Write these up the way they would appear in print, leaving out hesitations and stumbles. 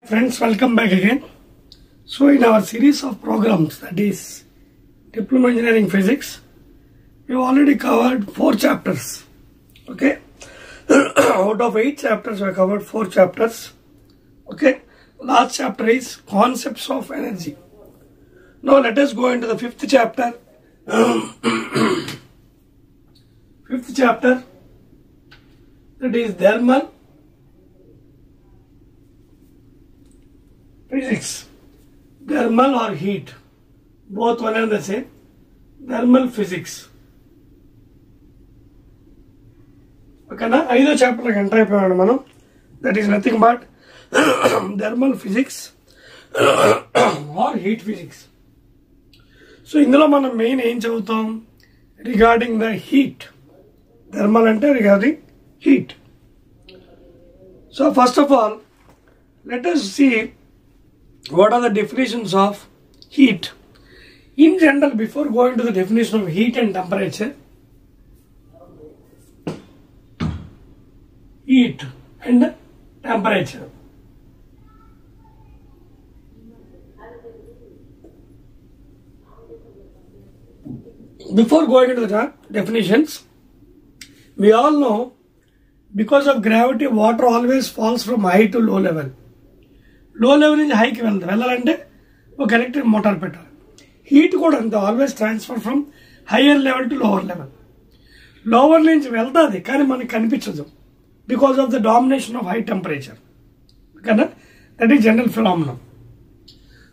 Friends, welcome back again. So in our series of programs, that is Diploma Engineering Physics, we have already covered 4 chapters. Okay, out of 8 chapters we have covered 4 chapters. Okay, last chapter is Concepts of Energy. Now let us go into the 5th chapter. 5th chapter, that is Thermal Physics. Thermal or heat, both one and the same. Thermal physics. Okay, na? Either chapter enter అయిపోయాడు మనం. That is nothing but thermal physics or heat physics. So ఇందులో మనం main ఏం చదువుతాం regarding the heat. Thermal అంటే regarding heat. So first of all let us see what are the definitions of heat. In general, before going to the definition of heat and temperature, heat and temperature. Before going into the definitions, we all know because of gravity, water always falls from high to low level. లో level నుంచి హైకి వెళ్ళాలంటే ఒక electric motor పెట్టాలి. Heat కూడా అంతే, always transfer from higher level to lower level. Lower నుంచి వెళ్తుంది కానీ మనకి కనిపించదు because of the domination of high temperature. ఓకేనా, that is general phenomenon.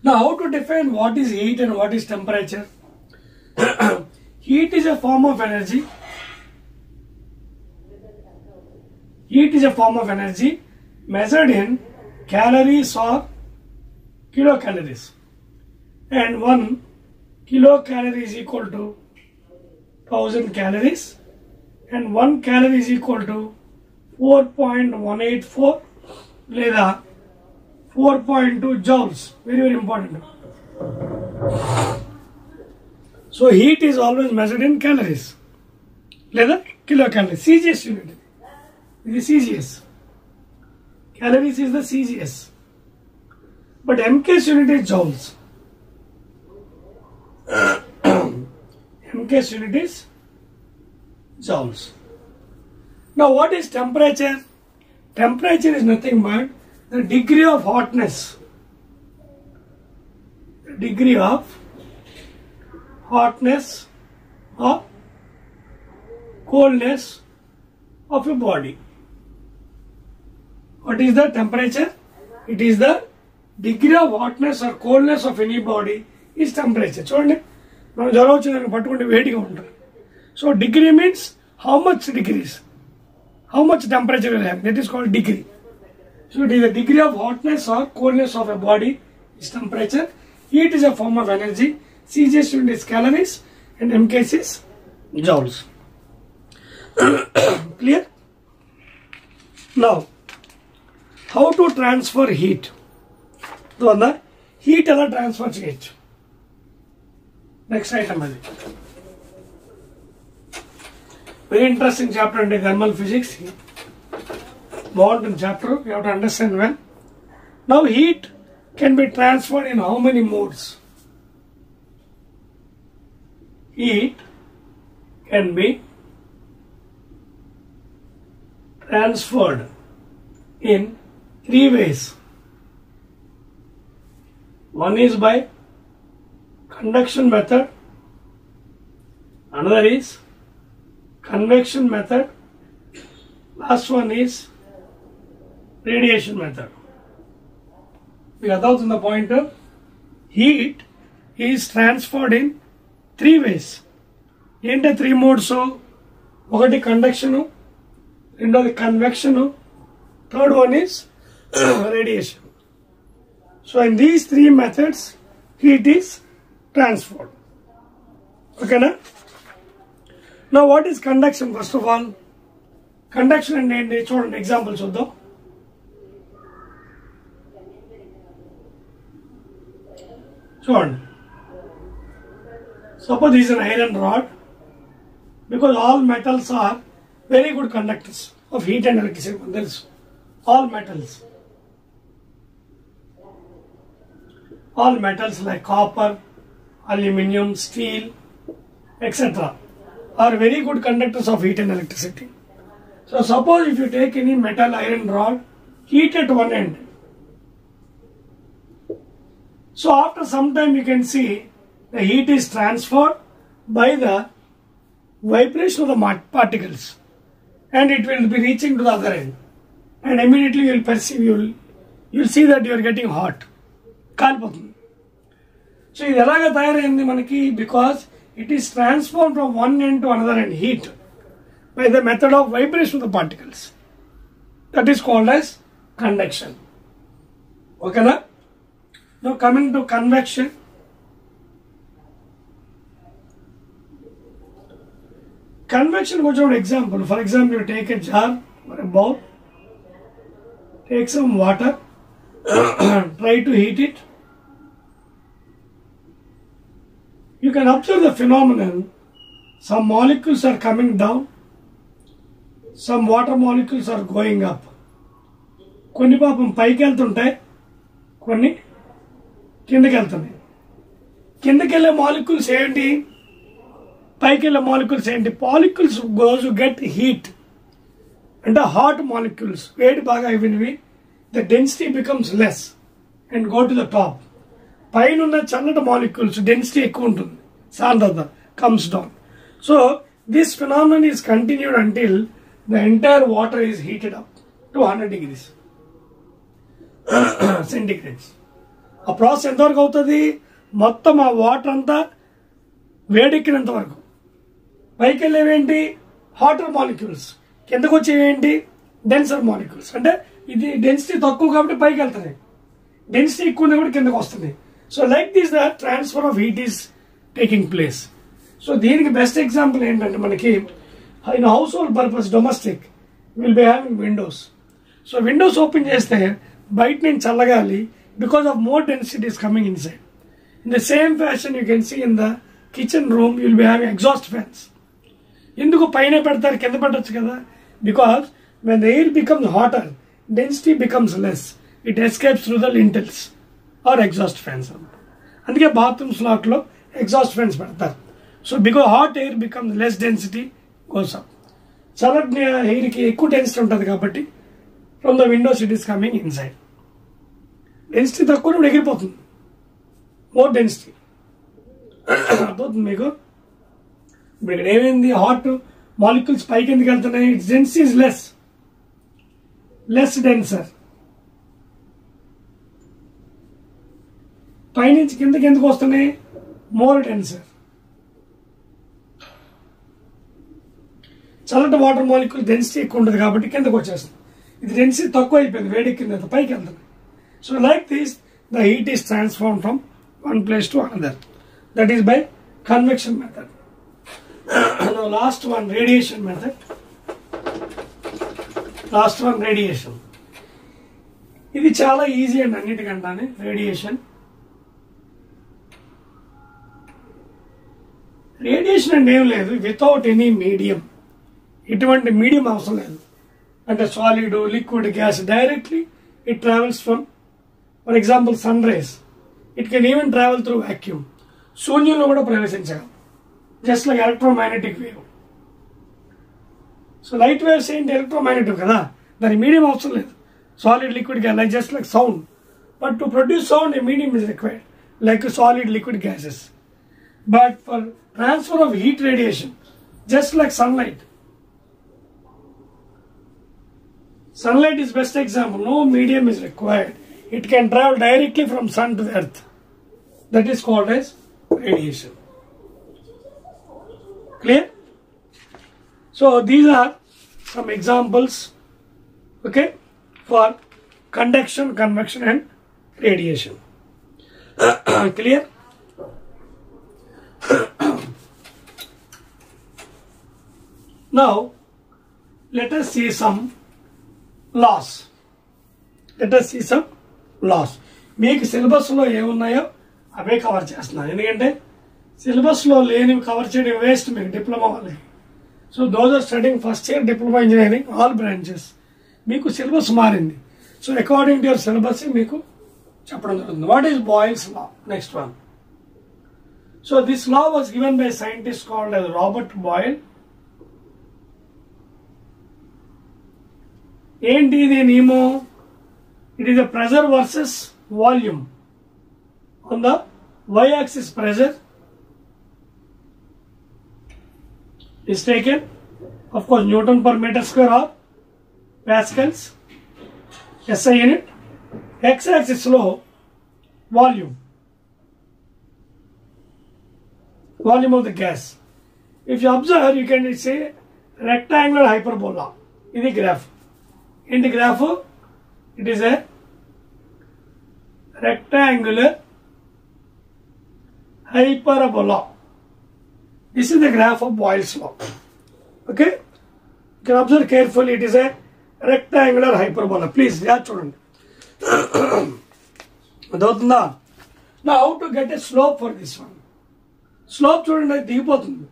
Now how to define what is heat and what is temperature? Heat is a form of energy. Heat is a form of energy measured in calories or kilocalories, and 1 kilocalorie is equal to 1000 calories, and 1 calorie is equal to 4.184 లేదా 4.2 joules. Very important. So heat is always measured in calories లేదా kilocalories. CGS unit. This is CGS. Calories is the CGS. But MKS unit is joules. MKS unit is joules. Now what is temperature? Temperature is nothing but the degree of hotness. The degree of hotness or coldness of a body. What is the temperature? It is the degree of hotness or coldness of any body is temperature. చూడండి, మనం జ్వరం వచ్చిందని పట్టుకుంటే వేడిగా ఉంటుంది. So degree means how much degrees, how much temperature will have. That is called degree. So it is the degree of hotness or coldness of a body is temperature. Heat is a form of energy. CGS unit is calories and MKS is joules. Clear? Now how to transfer heat? So heat ఎలా transfer చేయొచ్చు? Next item అది very interesting chapter అండి. Thermal physics బాగుంటుంది chapter. You have to understand well. Now heat can be transferred in how many modes? Heat can be transferred in 3 ways. One is by conduction method, another is convection method, last one is radiation method. We are out in the point of heat is transferred in 3 ways. ఏంటి 3 modes? ఒకటి conduction, రెండోది convection, third one is radiation. So in these 3 methods heat is transferred. Okay na? Now what is conduction? First of all, conduction and ఏంటి చూడండి, example చూద్దాం. చూడండి, suppose this is an iron rod. Because all metals are very good conductors of heat and electricity. All metals. all metals like copper, aluminium, steel, etc. are very good conductors of heat and electricity. So suppose if you take any metal iron rod, heat at one end. So after some time you can see the heat is transferred by the vibration of the particles, and it will be reaching to the other end, and immediately you will perceive, you will see that you are getting hot. Kalpothund. So ఇది ఎలాగ తయారైంది మనకి? Because it is transformed from one end to another end, heat, by the method of vibration of the particles. That is called as conduction. Okay na? Now coming to convection. Convection was an example. For example, you take a jar or a bowl, take some water, try to heat it. You can observe the phenomenon. Some molecules are coming down, some water molecules are going up. కొన్ని పాపం పైకి వెళ్తుంటాయి, కొన్ని కిందకి వెళ్తున్నాయి. కిందకి వెళ్ళే molecules ఏంటి, పైకి వెళ్ళే మాలిక్యూల్స్ ఏంటి? మాలిక్యూల్స్ గోస్ గెట్ హీట్, అంటే హాట్ మాలిక్యూల్స్, వేడి బాగా అయిపోయినవి, the density becomes less and go to the top. పైన ఉన్న చల్లటి మాలిక్యూల్స్ డెన్సిటీ ఎక్కువ ఉంటుంది, సాంద్రత comes down. So this phenomenon is continued until the entire water is heated up to 100 degrees centigrades. ఆ ప్రాసెస్ ఎంతవరకు అవుతుంది? మొత్తం ఆ వాటర్ అంతా వేడెక్కినంత వరకు. పైకి వెళ్ళేవేంటి? Hotter molecules. కిందకు వచ్చేవేంటి? Denser molecules. అంటే ఇది డెన్సిటీ తక్కువ కాబట్టి పైకి వెళ్తున్నాయి, డెన్సిటీ ఎక్కువ ఉంది కాబట్టి కిందకు వస్తుంది. So like this the transfer of heat is taking place. So దీనికి బెస్ట్ ఎగ్జాంపుల్ ఏంటంటే మనకి in household purpose domestic will be having windows. So windows open చేస్తే బయట నుంచి చల్లగాలి, because of more density is coming inside. In the same fashion you can see in the kitchen room you will be having exhaust fans. ఎందుకు పైన పెడతారు, కింద పెట్టచ్చు కదా? Because when the air becomes hotter, density becomes less, it escapes through the lintels or exhaust fans. అందుకే bathrooms లో exhaust fans పెడతారు. So because hot air becomes less, density goes up. చల్లటి ఎయిర్కి ఎక్కువ డెన్సిటీ ఉంటుంది కాబట్టి from the windows it is coming inside. Density తక్కువ ఎగిరిపోతుంది, మోర్ డెన్సిటీ. అర్థమవుతుంది మీకు? ఇప్పుడు ఇక్కడ ఏమైంది? హాట్ మాలిక్యూల్స్ పైకి ఎందుకు వెళ్తున్నాయి? It's density is less denser. పైనుంచి కిందకి ఎందుకు వస్తున్నాయి? More denser. చల్లటి వాటర్ మాలిక్యూల్ డెన్సిటీ ఎక్కువ ఉంటుంది కాబట్టి కిందకు వచ్చేస్తుంది. ఇది డెన్సిటీ తక్కువ అయిపోయింది, వేడెక్కింది, పైకి వెళ్తుంది. So like this the heat is transform from one place to another. That is by convection method. Now last one, radiation method. Last one, radiation. ఇది చాలా ఈజీ అండి అన్నిటికంటే. రేడియేషన్ అంటే ఏం లేదు, వితౌట్ ఎనీ మీడియం. ఎటువంటి మీడియం అవసరం లేదు. అంటే solid, liquid, gas, directly it travels from, for example sun rays. It can even travel through vacuum. శూన్యంలో కూడా ప్రవేశించగలం, just like electromagnetic wave. So light waves ఏంటి? ఎలక్ట్రోమాగ్నెటిక్ కదా, దాని మీడియం అవసరం లేదు. Solid, liquid, gas, like just like sound. But to produce sound a medium is required, like solid, liquid, gases. But for transfer of heat radiation, just like sunlight. Sunlight is best example. No medium is required. It can travel directly from sun to the earth. That is called as radiation. Clear? So these are some examples, okay, for conduction, convection and radiation. Clear? Now let us see some laws. Let us see some laws. మీకు సిలబస్లో ఏమున్నాయో అవే cover చేస్తున్నాను, ఎందుకంటే సిలబస్లో లేనివి cover చేయడం waste మీకు diploma వాళ్ళకి. So those are studying first year diploma engineering all branches. మీకు సిలబస్ మారింది. So according to your syllabus మీకు చెప్పడం జరుగుతుంది. What is Boyle's law? Next one. So this law was given by scientist called as Robert Boyle. ఏంటి ఇది నియమం? It is the pressure versus volume. On the y axis pressure is taken, of course, Newton per meter square or pascals, SI unit. X axis లో volume of the gas. If you observe, you can say rectangular hyperbola. ఇది graph. ఏంటి graph? It is a rectangular hyperbola. This is the graph of Boyle's law. Okay, you can observe carefully. It is a rectangular hyperbola. Please, చూడండి. అదవుతుందా? Now how to get a slope for this one? Slope చూడండి, దిగిపోతుంది.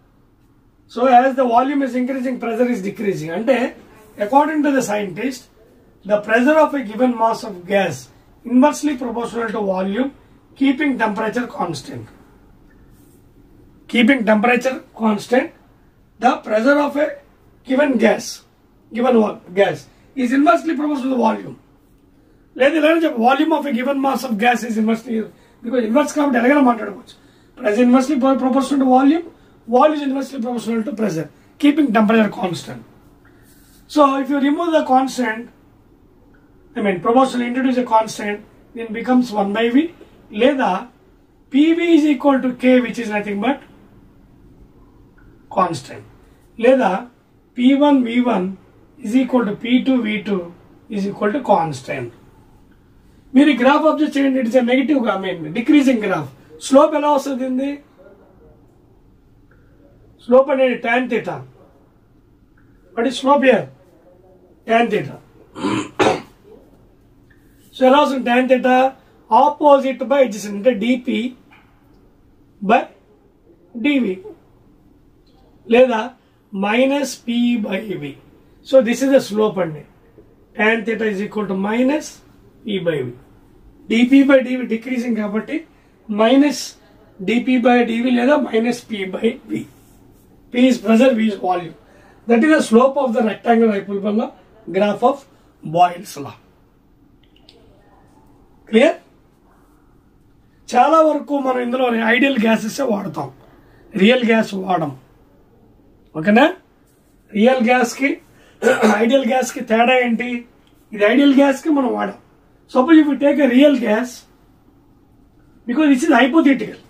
So as the volume is increasing, pressure is decreasing. అంటే according to the scientist, the pressure of a given mass of gas inversely proportional to volume, keeping temperature constant. Keeping temperature constant, the pressure of a given gas is inversely proportional to the volume. లేదా volume of a given mass of gas is inversely, because inverse కాబట్టి ఎలాగైనా మాట్లాడుకోవచ్చు. Pressure inversely proportional to volume is inversely proportional to pressure, keeping temperature constant. So if you remove the constant, proportional, introduce a constant, then becomes 1 by V. లేదా PV is equal to K, which is nothing but constant. లేదా P1 V1 is equal to P2 V2 is equal to constant. మీరు graph observe చేయండి. It's a negative గా, decreasing graph. Slope ఎలా వస్తుంది? Slope అనేది tan theta. What is slope here? tan theta. So ఎలా వస్తుంది tan theta? Opposite by adjacent, అంటే dp by dv, లేదా minus p by v. So this is the slope అండి. tan theta is equal to minus p by v. dp by dv decreasing కాబట్టి minus dp by dv లేదా minus p by v. p is pressure, v is volume. That is the slope of the rectangular hyperbola graph of Boyle's law. Clear? చాలా వరకు మనం ఇందులో ideal gases వాడతాం, real gas వాడం. ఓకేనా? Real gas కి ideal gas కి తేడా ఏంటి? ఇది ఐడియల్ గ్యాస్ కి మనం వాడాం. Suppose if you take a real gas, because this is hypothetical,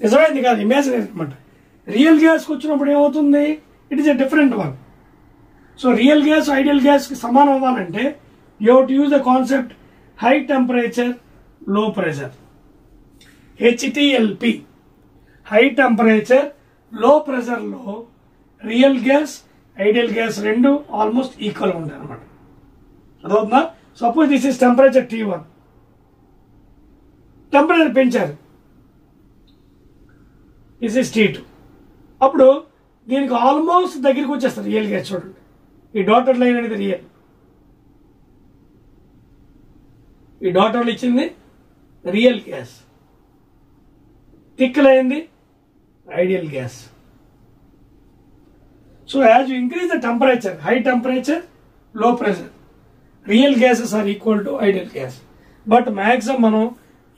నిజమైంది కాదు, ఇమాజినరీ అనమాట. రియల్ గ్యాస్ కి వచ్చినప్పుడు ఏమవుతుంది? It is a different one. So real gas ideal gas కి సమానం అవ్వాలంటే you have to use the concept high temperature low pressure, HTLP. High temperature low pressure లో రియల్ గ్యాస్ ఐడియల్ గ్యాస్ రెండు almost equal ఉంటాయి అనమాట. అదవుతుందా? Suppose this is temperature T1, temperature పెంచారు, this is T2. అప్పుడు దీనికి ఆల్మోస్ట్ దగ్గరికి వచ్చేస్తారు రియల్ గ్యాస్. చూడండి, ఈ డాటెడ్ లైన్ అనేది రియల్, ఈ డాటెడ్ ఇచ్చింది రియల్ గ్యాస్, థిక్ అయింది ideal gas. So as you increase the temperature, high temperature low pressure, real gases are equal to ideal gas. But maximum మనం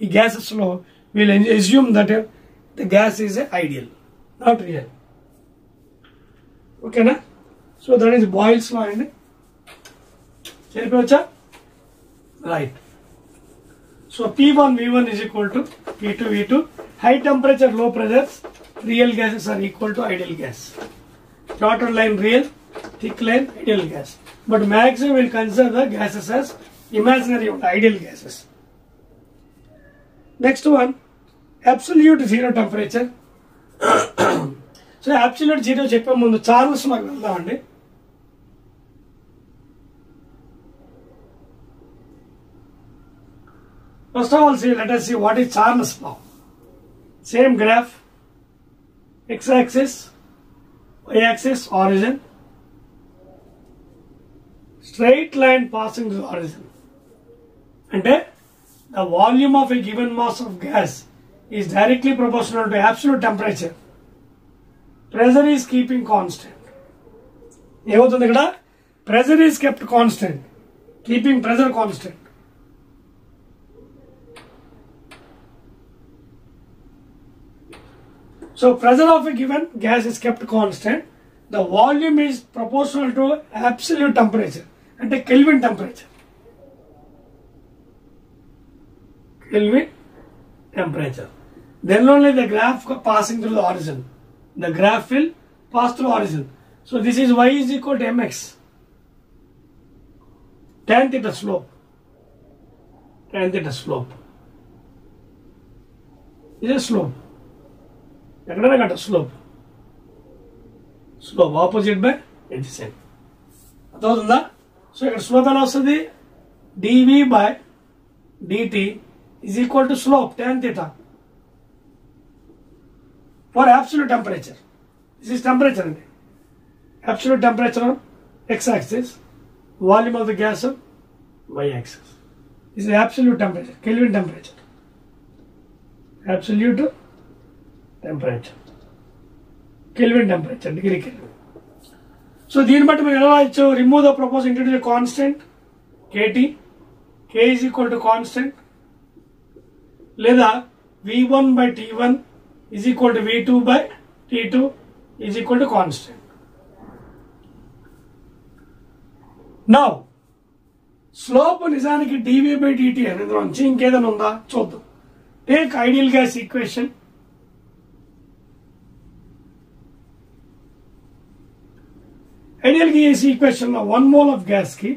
ఈ గ్యాసెస్ లో will assume that the gas is a ideal, not real. ఓకేనా? So that is Boyle's law అండి. చెప్పవచ్చా? Right. So P1 V1 is equal to P2 V2. High temperature, low pressures, real gases are equal to ideal gas. Dotted line real, thick line ideal gas. But maximum will consider the gases as imaginary ideal gases. Next one, absolute zero temperature. So absolute zero చెప్పే ముందు Charles మాకు వెళ్దామండి. First of all, let us see what is Charles' law. Same graph, x-axis, y-axis, origin, straight line passing to the origin. అంటే the volume of a given mass of gas is directly proportional to absolute temperature. Pressure is keeping constant. ఏమవుతుంది ఇక్కడ? Pressure is kept constant. Keeping pressure constant. So pressure of a given gas is kept constant. The volume is proportional to absolute temperature. అంటే Kelvin temperature. Kelvin temperature. Then only the graph passing through the origin. The graph will pass through origin. So this is y is equal to mx. Tan theta slope. Tan theta slope. This is slope. ఎక్కడైనా కట్ట slope. Slope opposite by adjacent. అర్థమవుతుందా? So ఇక్కడ slope ఎలా వస్తుంది? dv by dt is equal to slope tan theta for absolute temperature. This is temperature అండి. Absolute temperature on x-axis, volume of the gas on y-axis. This is absolute temperature, Kelvin temperature. Absolute temperature, Kelvin temperature, degree Kelvin. So దీన్ని బట్టి మనం ఎలా రాయొచ్చు? Remove the proposed introduce a constant kT, k is equal to constant, లేదా v1 by t1 is equal to v2 by t2 is equal to constant. Now slope నిజానికి dv by dt అనేది నుంచి ఇంకేదైనా ఉందా చూద్దాం. Take ideal gas equation. Ideal gas equation లో 1 mole of gas కి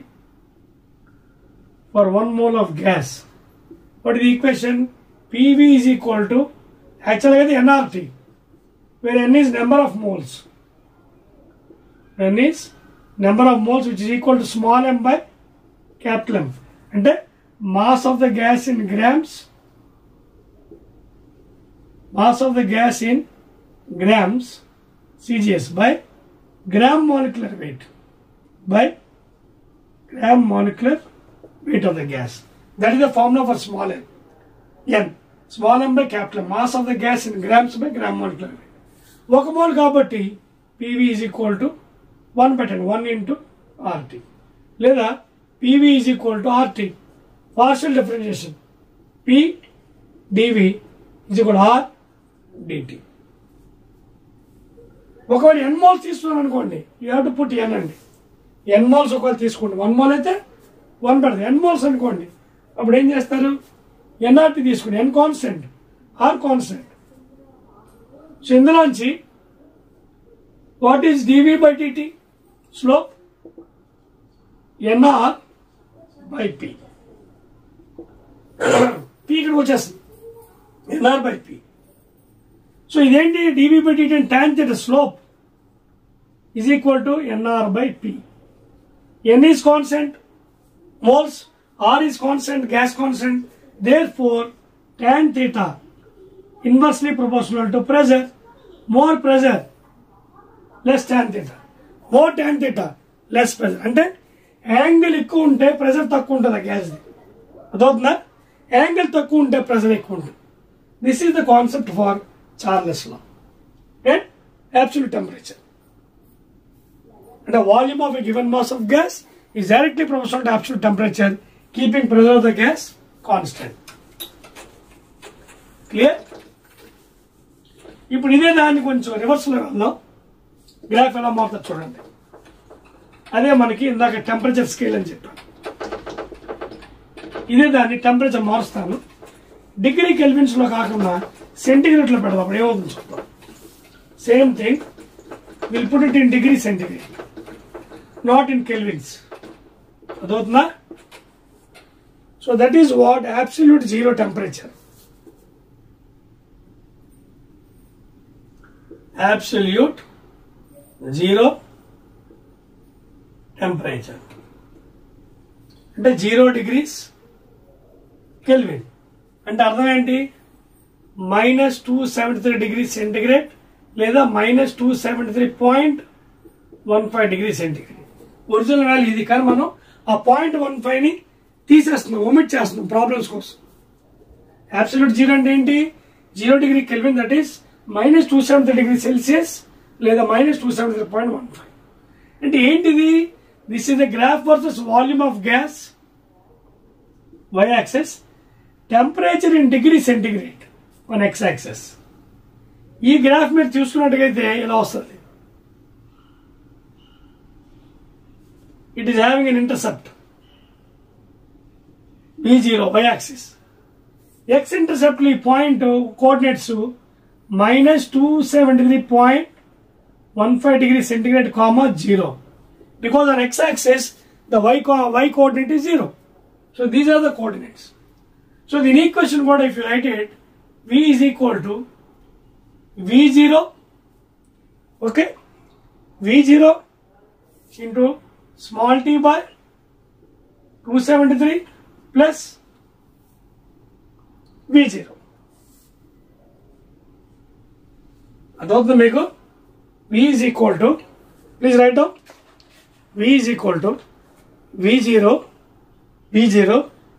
for 1 mole of gas what is the equation? PV is equal to actually nRT, where n is number of moles. N is number of moles which is equal to small m by capital M. And mass of the gas in grams, mass of the gas in grams CGS by gram molecular weight, by gram molecular weight of the gas. That is the formula for small m. N, small m by capital M, mass of the gas in grams by gram molecular weight. ఒక mole కాబట్టి PV is equal to 1 by 10, 1 into RT. లేదా PV is equal to RT, partial differentiation. P dV is equal to R dt. ఒకవేళ n moles తీసుకున్నాను అనుకోండి, you have to put n అండి. n moles ఒకవేళ తీసుకోండి, 1 mole అయితే 1 పెడతారు. n moles అనుకోండి, అప్పుడు ఏం చేస్తారు? nRT తీసుకుని n constant, r constant. So ఇందులోంచి what is dv by dt? Slope nr by p. p ఇక్కడికి వచ్చేస్తుంది, nr by p. సో ఇదేంటి? dv by dt and tan theta slope is equal to nr by p. n is constant, moles, r is constant, gas constant. Therefore tan theta inversely proportional to pressure. More pressure, less tan theta. More tan theta, less pressure. అంటే angle ఎక్కువ ఉంటే pressure తక్కువ ఉంటుంది gas. అదవుతుందా? Angle తక్కువ ఉంటే pressure ఎక్కువ ఉంటుంది. This is the concept for Charles law and absolute temperature. And the volume of a given mass of gas is directly proportional to absolute temperature, keeping pressure of the gas constant. Clear? ఇప్పుడు ఇదే దాన్ని కొంచెం reverse లో వెళ్దాం. Graph ఎలా మారుతుంది చూడండి. అదే మనకి ఇందాక టెంపరేచర్ స్కేల్ అని చెప్పాను. ఇదే దాన్ని టెంపరేచర్ మారుస్తాను. డిగ్రీ కెల్విన్స్ లో కాకుండా సెంటిగ్రేడ్ లో పెడదాం. అప్పుడు ఏమవుతుంది చూద్దాం. Same thing, will put it in degree centigrade, not in kelvins. అదవుతుందా? So that is what absolute zero temperature. Absolute zero temperature అంటే 0 degrees Kelvin. అంటే అర్థం ఏంటి? -273 degrees centigrade లేదా -273.15 degrees centigrade. ఒరిజినల్ వాల్యూ ఇది, కానీ మనం ఆ 0.15ని తీసేస్తున్నాం, ఒమిట్ చేస్తున్నాం ప్రాబ్లమ్స్ కోసం. అబ్సల్యూట్ జీరో అంటే ఏంటి? 0 degree Kelvin, that is -273 degree Celsius లేదా -273.15. అంటే ఏంటిది? This is the graph versus volume of gas y axis, temperature in degree centigrade on x axis. ఈ గ్రాఫ్ మీరు చూసుకున్నట్టుగైతే ఇలా వస్తుంది. It is having an intercept V0 y axis. x intercept ఈ point coordinates -273.15 degree centigrade, 0. Because on x axis the y coordinate is 0. So these are the coordinates. So the equation what if you write it, v is equal to v0, okay, v0 into small t by 273 plus v0. అదవుతుంది మీకు. v is equal to, please write down, v is equal to v0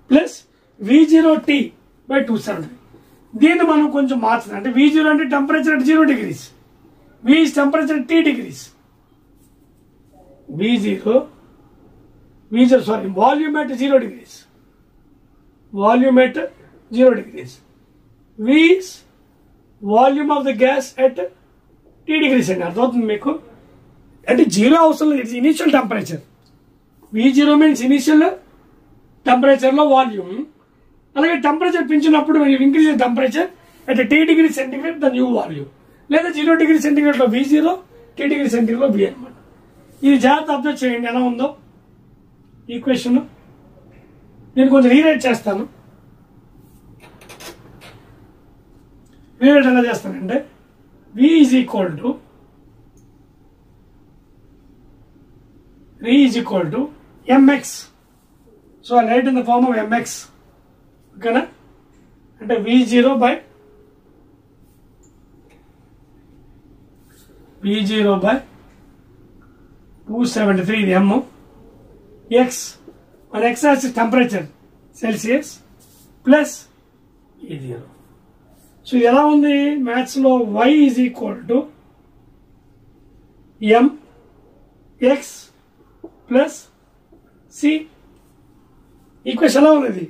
plus v0t by 273. దీన్ని మనం కొంచెం మార్చుదాం. అంటే v0 అంటే temperature at 0 degrees, v is temperature at t degrees. sorry, volume at 0 degrees. Volume at 0 degrees. V is volume of the gas at t degrees అండి. అర్థమవుతుంది మీకు? అంటే 0 అవసరం లేదు, it's initial temperature. V0 means initial టెంపరేచర్లో volume. అలాగే temperature పెంచినప్పుడు increase temperature at t degree centigrade the new volume, లేదా 0 degree centigrade లో V0, t degree centigrade లో V అనమాట. ఇది జాగ్రత్త అబ్జర్వ్ చేయండి ఎలా ఉందో ఈక్వేషన్. నేను కొంచెం రీరైట్ చేస్తాను. రీరైట్ ఎలా చేస్తానంటే v is equal to mx. So I write in the form of mx. ఓకేనా? అంటే v0 by 273 ఇది m, x మన x axis temperature Celsius plus E0. So ఎలా ఉంది మ్యాథ్స్ లో? y is equal to mx plus c. Equation ఎలా ఉన్నది?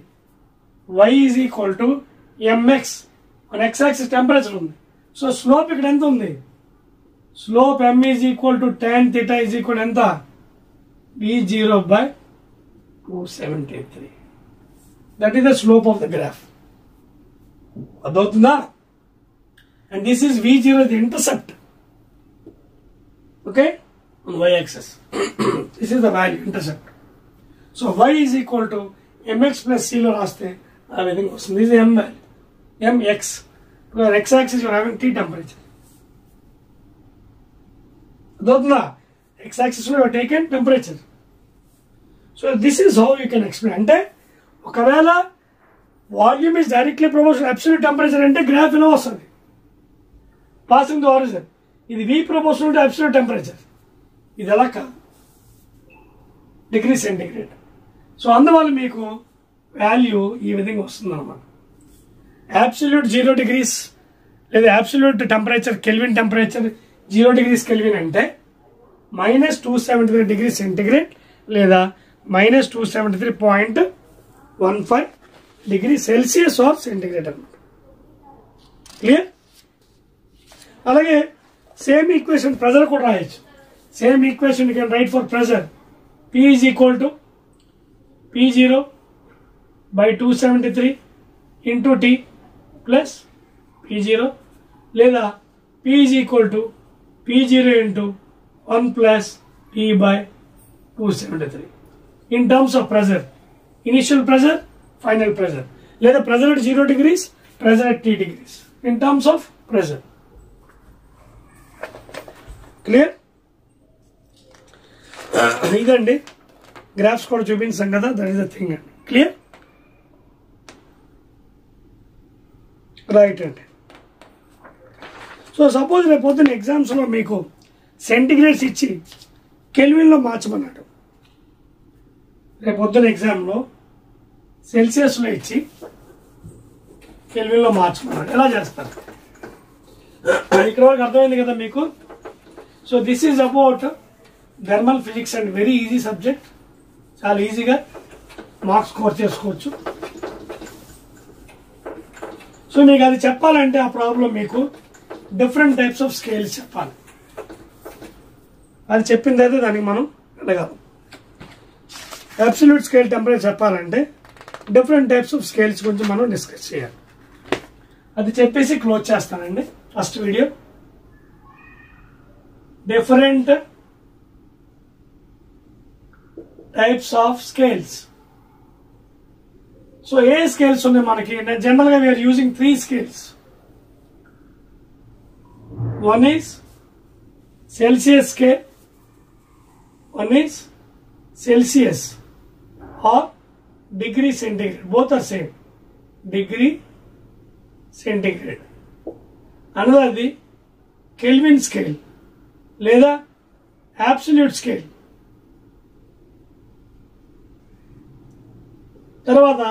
y is equal to mx, మన x యాక్సిస్ టెంపరేచర్ ఉంది. సో స్లోప్ ఇక్కడ ఎంత ఉంది? Slope m is equal to tan theta is equal to ఎంత? v0 by 273. That is the slope of the graph. అర్థమవుతుందా? And this is v0, the intercept, okay, on y axis. This is the value intercept. So y is equal to mx plus c లో రాస్తే ఆ విధంగా వస్తుంది. ఇది m value, mx. x axis you are having t temperature. అర్థమవుతుందా? x axis లో you are taken temperature. So this is how you can explain. అంటే ఒకవేళ volume is directly proportional absolute temperature అంటే గ్రాఫ్ ఇలా వస్తుంది పాసింగ్ ద ఆరిజిన్. ఇది v proportional to absolute temperature. ఇది ఎలా కాదు, డిగ్రీ సెంటిగ్రేడ్. సో అందువల్ల మీకు వాల్యూ ఈ విధంగా వస్తుంది అన్నమాట. అబ్సల్యూట్ 0 degrees లేదా absolute temperature kelvin temperature 0 degrees kelvin అంటే -273 degree సెంటిగ్రేడ్ లేదా -273.15 degree సెల్సియస్ ఆర్ సెంటిగ్రేడ్ అన్నమాట. క్లియర్? అలాగే సేమ్ ఈక్వేషన్ ప్రెజర్ కూడా రాయొచ్చు. Same equation you can write for pressure. P is equal to P0 by 273 into T plus P0, లేదా P is equal to P0 into 1 plus T by 273. In terms of pressure, initial pressure, final pressure, లేదా pressure at 0 degrees, pressure at t degrees. In terms of pressure. Clear? ఇదండి graphs కూడా చూపించాం కదా, that is the thing అండి. Clear? Right అండి. So suppose రేపు పొద్దున్న ఎగ్జామ్స్లో మీకు సెంటిగ్రేడ్స్ ఇచ్చి కెల్విన్లో మార్చమన్నాడు. రేపు పొద్దున్న ఎగ్జామ్లో సెల్సియస్లో ఇచ్చి కెల్విన్లో మార్చుకున్నాను. ఎలా చేస్తారు ఇక్కడ వరకు అర్థమైంది కదా మీకు. So this is about thermal physics and very easy subject. చాలా ఈజీగా మార్క్స్ స్కోర్ చేసుకోవచ్చు. సో మీకు అది చెప్పాలంటే ఆ ప్రాబ్లం మీకు డిఫరెంట్ టైప్స్ ఆఫ్ స్కేల్స్ చెప్పాలి. అది చెప్పింది అయితే దానికి మనం వెళ్ళగలం. అబ్సల్యూట్ స్కేల్ టెంపరేచర్ చెప్పాలంటే డిఫరెంట్ టైప్స్ ఆఫ్ స్కేల్స్ గురించి మనం డిస్కస్ చేయాలి. అది చెప్పేసి క్లోజ్ చేస్తానండి first video. Different types of scales. So ఏ స్కేల్స్ ఉన్నాయి మనకి? జనరల్ గా we are using 3 scales. One is Celsius scale, one is Celsius or degree centigrade. Both are same. Degree centigrade. Another the Kelvin scale లేదా absolute scale. తర్వాత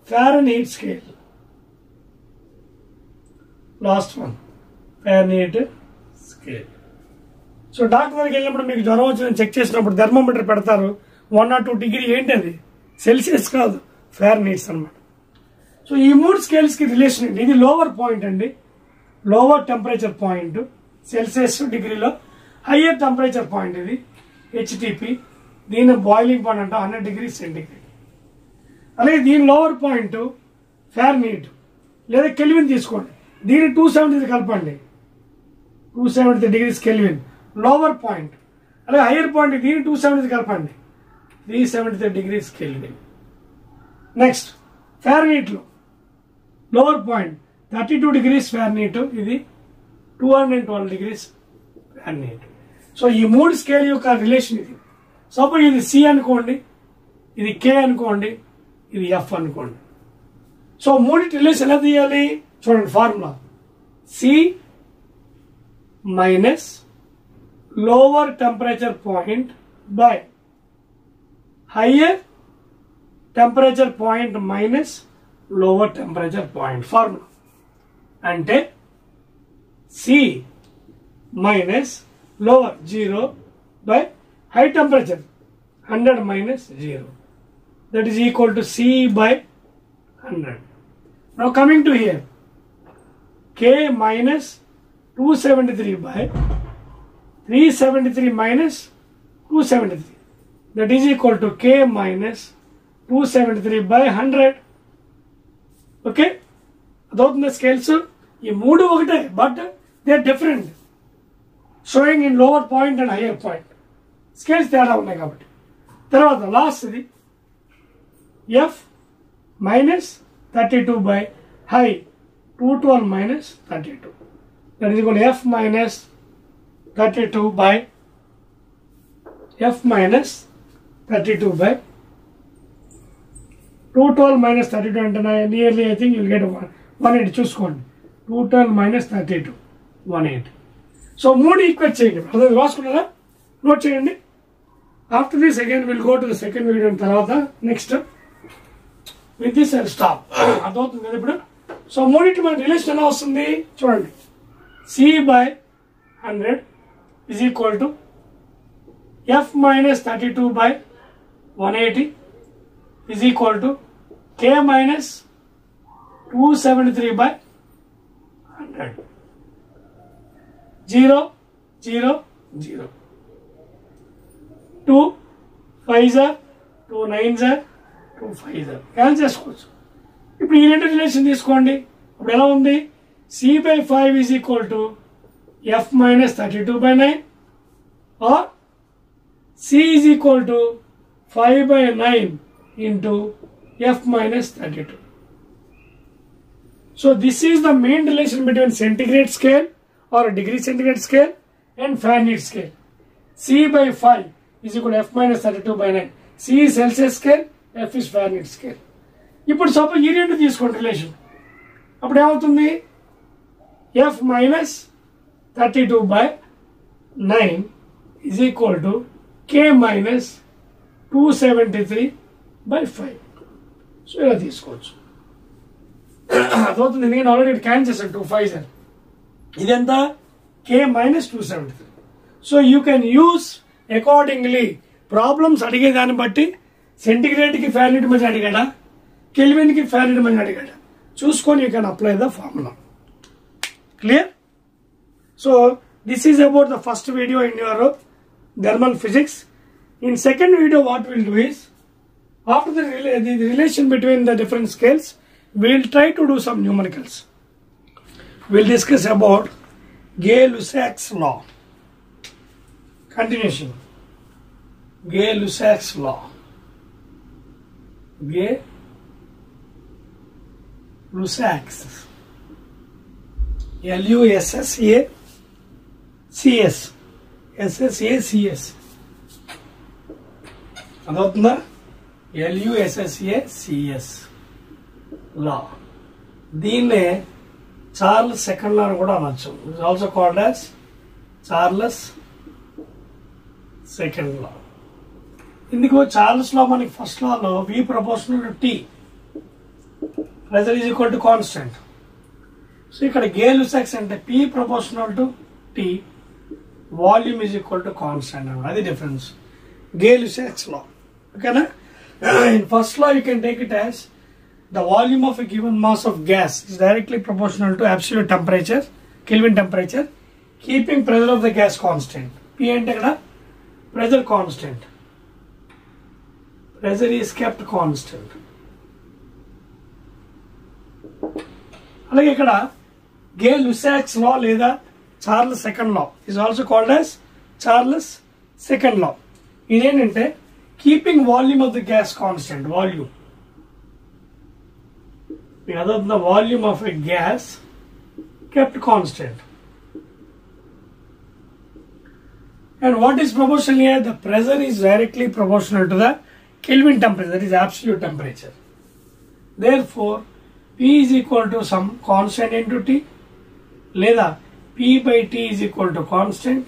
Fahrenheit scale. Last one Fahrenheit scale. So doctor దగ్గరికి వెళ్ళినప్పుడు మీకు జ్వరం వచ్చిందని check చేసినప్పుడు thermometer పెడతారు. 1 or 2 degree ఏంటి అది? సెల్సియస్ కాదు, ఫారెన్హీట్ అన్నమాట. సో ఈ 3 స్కేల్స్ కి రిలేషన్ ఏంటి? ఇది లోవర్ పాయింట్ అండి, లోవర్ టెంపరేచర్ పాయింట్ సెల్సియస్ డిగ్రీలో. హయ్యర్ టెంపరేచర్ పాయింట్ ఇది హెచ్టిపి. దీని బాయిలింగ్ పాయింట్ అంటే 100 డిగ్రీ సెంటిగ్రేడ్. అలాగే దీని లోవర్ పాయింట్ ఫారెన్హీట్ లేదా కెల్విన్ తీసుకోండి. దీని 270 కలపండి, 270 డిగ్రీస్ కెల్విన్ లోవర్ పాయింట్. అలాగే హైయర్ పాయింట్ దీని 270 కలపండి, 373 డిగ్రీస్ కెల్విన్. నెక్స్ట్ ఫారెన్హీట్ లో లోవర్ పాయింట్ 32 డిగ్రీస్ ఫారెన్హీట్, ఇది 212 డిగ్రీస్ ఫారెన్హీట్. సో ఈ 3 స్కేల్ యొక్క రిలేషన్ ఇది. సపోజ్ ఇది సి అనుకోండి, ఇది కే అనుకోండి, ఇది ఎఫ్ అనుకోండి. సో 3 రిలేషన్ ఎలా తీయాలి చూడండి. Formula C minus lower temperature point by higher temperature point minus lower temperature point. Formula ante C minus lower 0 by high temperature 100 minus 0, that is equal to C by 100. Now coming to here, K minus 273 by 373 minus 273, that is equal to K minus 273 by 100. Okay, అదవుతుంది scales. ఈ 3 ఒకటే, but they are different, showing in lower point and higher point. Scales తేడా ఉన్నాయి కాబట్టి. తర్వాత last ఇది F minus 32 by high 212 minus 32. That is equal to F minus 32 by F minus 32 by 212 minus 32 అంటే nearly I think you will get 180. చూసుకోండి, 212 minus 32 180. So 3 equate చేయండి. అదే రాసుకున్నారా? నోట్ చేయండి. After this again will go to the second video. తర్వాత next with this I stop. అర్థమవుతుంది కదా ఇప్పుడు? సో 3 మన రిలేషన్ ఎలా వస్తుంది చూడండి. C by 100 is equal to F minus 32 by 180 is equal to K minus 273 by 100. 0, 0, 0. 2 5s are 2 9s are 2 5s are. Cancel చేసుకోవచ్చు. ఇప్పుడు ఈ రెండు రిలేషన్ తీసుకోండి. ఇప్పుడు ఎలా ఉంది? C by 5 is equal to F minus 32 by 9, or C is equal to 5 by 9 into F minus 32. So this is the main relation between centigrade scale or degree centigrade scale and Fahrenheit scale. C by 5 is equal to F minus 32 by 9. C is Celsius scale, F is Fahrenheit scale. ఇప్పుడు suppose ఈ రెండు తీసుకోండి relation. అప్పుడు ఏమవుతుంది? F minus 32 by 9 is equal to K minus 273 by 5. So ఇలా తీసుకోవచ్చు. అదవుతుంది, నేను already can చేశాను 2 5 ఇదెంత K minus 273. So you can use accordingly problems అడిగేదాన్ని బట్టి సెంటిగ్రేడ్కి ఫ్యారెన్హీట్ మధ్య అడిగాడా, కెల్విన్కి ఫ్యారెన్హీట్ మధ్య అడిగాడా చూసుకొని you can apply the formula. Clear? So this is about the first video in your thermal physics. In second video what will do is, after the relation between the different scales, we will try to do some numericals. We will discuss about Gay-Lussac's law. Continuation. Gay-Lussac's law. Gay-Lussac's. L-U-S-S-A-C-S. S-S-A-C-S. అదవుతుందా? LUSSACS లా. దీన్నే Charles second లా అని కూడా అనొచ్చు. It's also called as Charles second లా. ఇందుకు Charles లా మనకి first Lalo V proportional to T, pressure is equal to constant. So ఇక్కడ Gay-Lussac's అంటే P proportional to T, volume is equal to constant అన్నమాట. అది difference. Gay-Lussac's లా. ఓకేనా? In first law, you can take it as the volume of a given mass of gas is directly proportional to absolute temperature, Kelvin temperature, keeping pressure of the gas constant. P ante kada pressure constant. Pressure is kept constant. అలాగే ఇక్కడ Gay-Lussac's law లేదా Charles second law is also called as Charles second లా. ఇదేంటంటే keeping volume of the gas constant, volume. The other the volume of a gas kept constant. And what is proportional here? The pressure is directly proportional to the Kelvin temperature, that is absolute temperature. Therefore, P is equal to some constant into T, లేదా P by T is equal to constant,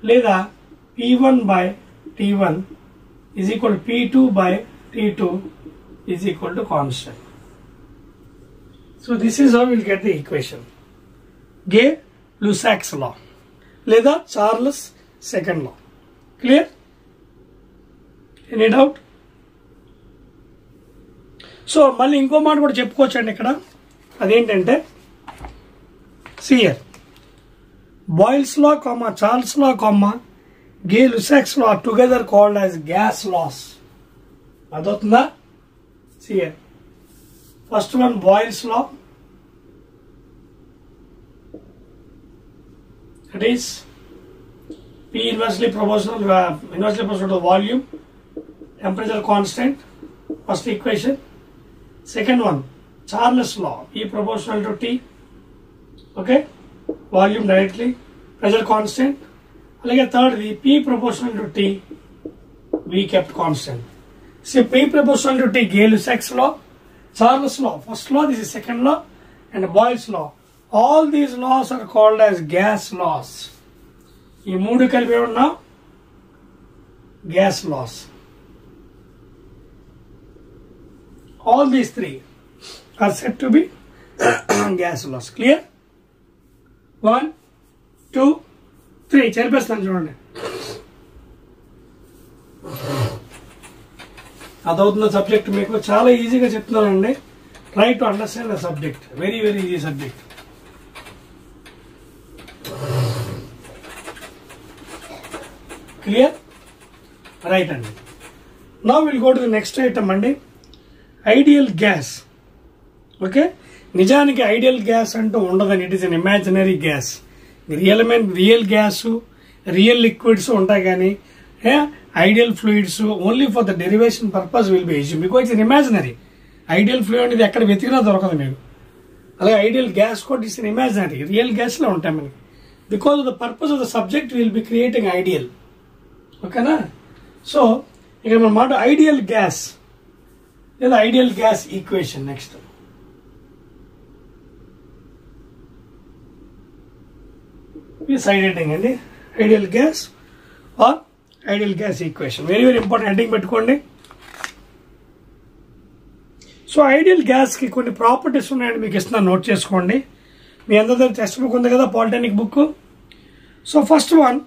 లేదా P1 by T1 is equal to P2 by T2 is equal to constant. So this is how we will get the equation. Gay-Lussac's law లేదా Charles second లా. Clear? Any doubt? So మళ్ళీ ఇంకో మాట కూడా చెప్పుకోవచ్చండి ఇక్కడ. అదేంటంటే సియర్ Boyle's law, Charles' law, Gay-Lussac's law are together called as gas laws. Adotunda? See here. First one, Boyle's law. It is P inversely proportional to volume, temperature constant. First equation. Second one, Charles' law. P proportional to T. Okay. Volume directly, pressure constant. Like third, P proportional to T, V kept constant. See, P proportional to T, Gay-Lussac's law, Charles' law, first law, this is second law, and Boyle's law. All these laws are called as gas laws. ఈ మూడు కలిపి ఉన్నా gas laws. All these three are said to be gas laws. Clear? 1 2 3 చెరిపేస్తాను చూడండి. అదవుతున్న subject మీకు చాలా ఈజీగా చెప్తున్నానండి. Try to understand the subject. Very very easy subject. Clear? Right అండి. Now will go to the next item అండి, ideal gas. Okay, నిజానికి ideal gas అంటూ ఉండదని, it is an imaginary gas. Real gas, real liquids ఉంటాయి కానీ ideal fluids only for the derivation purpose will be used because it's imaginary. Ideal fluid అనేది ఎక్కడ వెతికినా దొరకదు మీకు. అలాగే ఐడియల్ గ్యాస్ కూడా ఇట్స్ ఇమాజినరీ, రియల్ గ్యాస్ లో ఉంటాయి మనకి. Because of the purpose of the subject will be creating ideal. ఓకేనా? సో ఇక్కడ మన మాట ఐడియల్ గ్యాస్ లేదా ideal gas equation. Next side heading అండి, ideal gas or ideal gas equation. Very very important, heading పెట్టుకోండి. సో ఐడియల్ గ్యాస్కి కొన్ని ప్రాపర్టీస్ ఉన్నాయని మీకు ఇస్తున్నాను, నోట్ చేసుకోండి. మీ అందరి దగ్గర టెక్స్ట్ బుక్ ఉంది కదా, polytechnic book. So first one,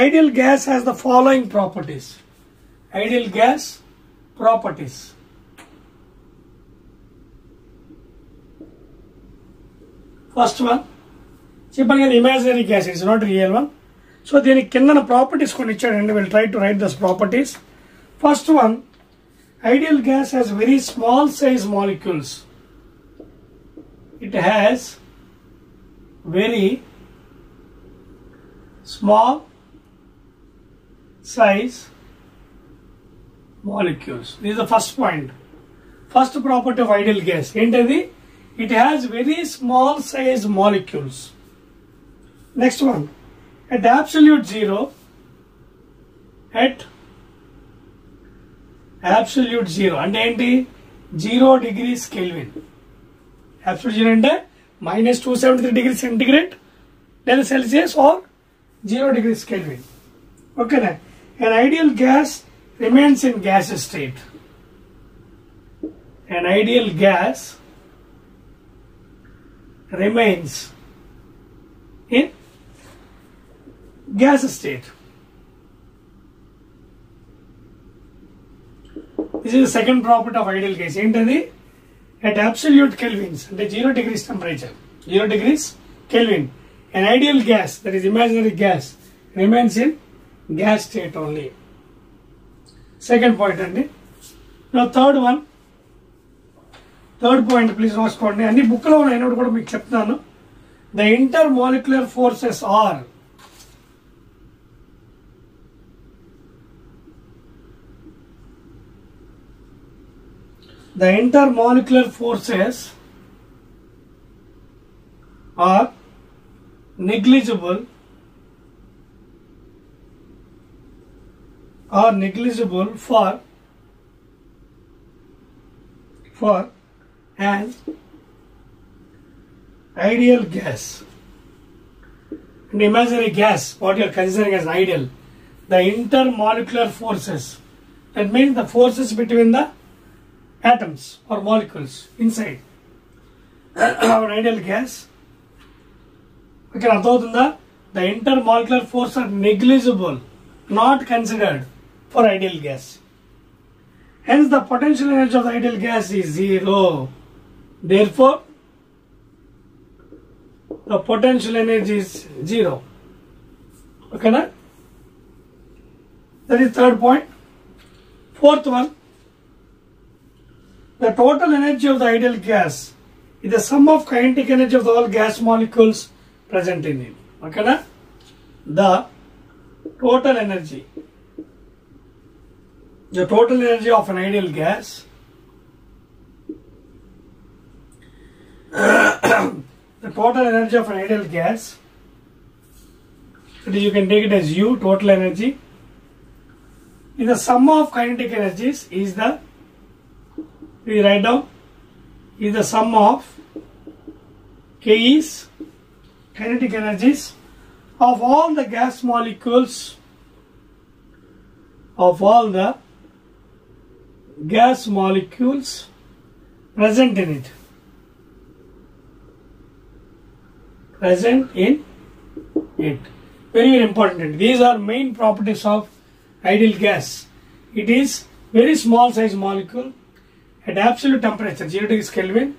ideal gas has the following properties. Ideal gas properties. First one చెప్పాను కదా, imaginary gas, it's not real one. So దీనికి కింద ప్రాపర్టీస్ కొన్ని ఇచ్చాడండి. Will try to write these properties. First one, ideal gas has very small size molecules. It has very small size molecules. This is the first point. First property of ideal gas. Entadi, it has very small size molecules. Next one, at absolute zero, absolute zero అంటే ఏంటి, 0 degrees Kelvin. Absolute zero అంటే -273 degrees centigrade లేదా Celsius or 0 degrees Kelvin. ఓకేనా. An ideal gas remains in gas state. An ideal gas remains in gas state. This is the second property of ideal gas. ఏంటది, at absolute kelvins అంటే 0 degrees temperature, 0 degrees Kelvin, an ideal gas, that is imaginary gas, remains in gas state only. Second point అండి. Now third one, third point please రాసుకోండి. అన్ని book లో అయినప్పుడు కూడా మీకు చెప్తాను. The intermolecular forces are the intermolecular forces are negligible for an ideal gas. An imaginary gas, what you are considering as ideal, the intermolecular forces, that means the forces between the atoms or molecules inside our ideal gas. Okay, అర్థమవుతుందా? The intermolecular forces are negligible, not considered for ideal gas. Hence the potential energy of the ideal gas is 0. Therefore the potential energy is 0. Okay na? That is third point. Fourth one, the total energy of the ideal gas is the sum of kinetic energy of all gas molecules present in it. Okay na? The total energy of an ideal gas the total energy of an ideal gas, so you can take it as U, total energy, is the sum of kinetic energies, is the, we write down, is the sum of K's, kinetic energies, of all the gas molecules, present in it. Very important. These are main properties of ideal gas. It is very small size molecule at absolute temperature 0 degrees Kelvin.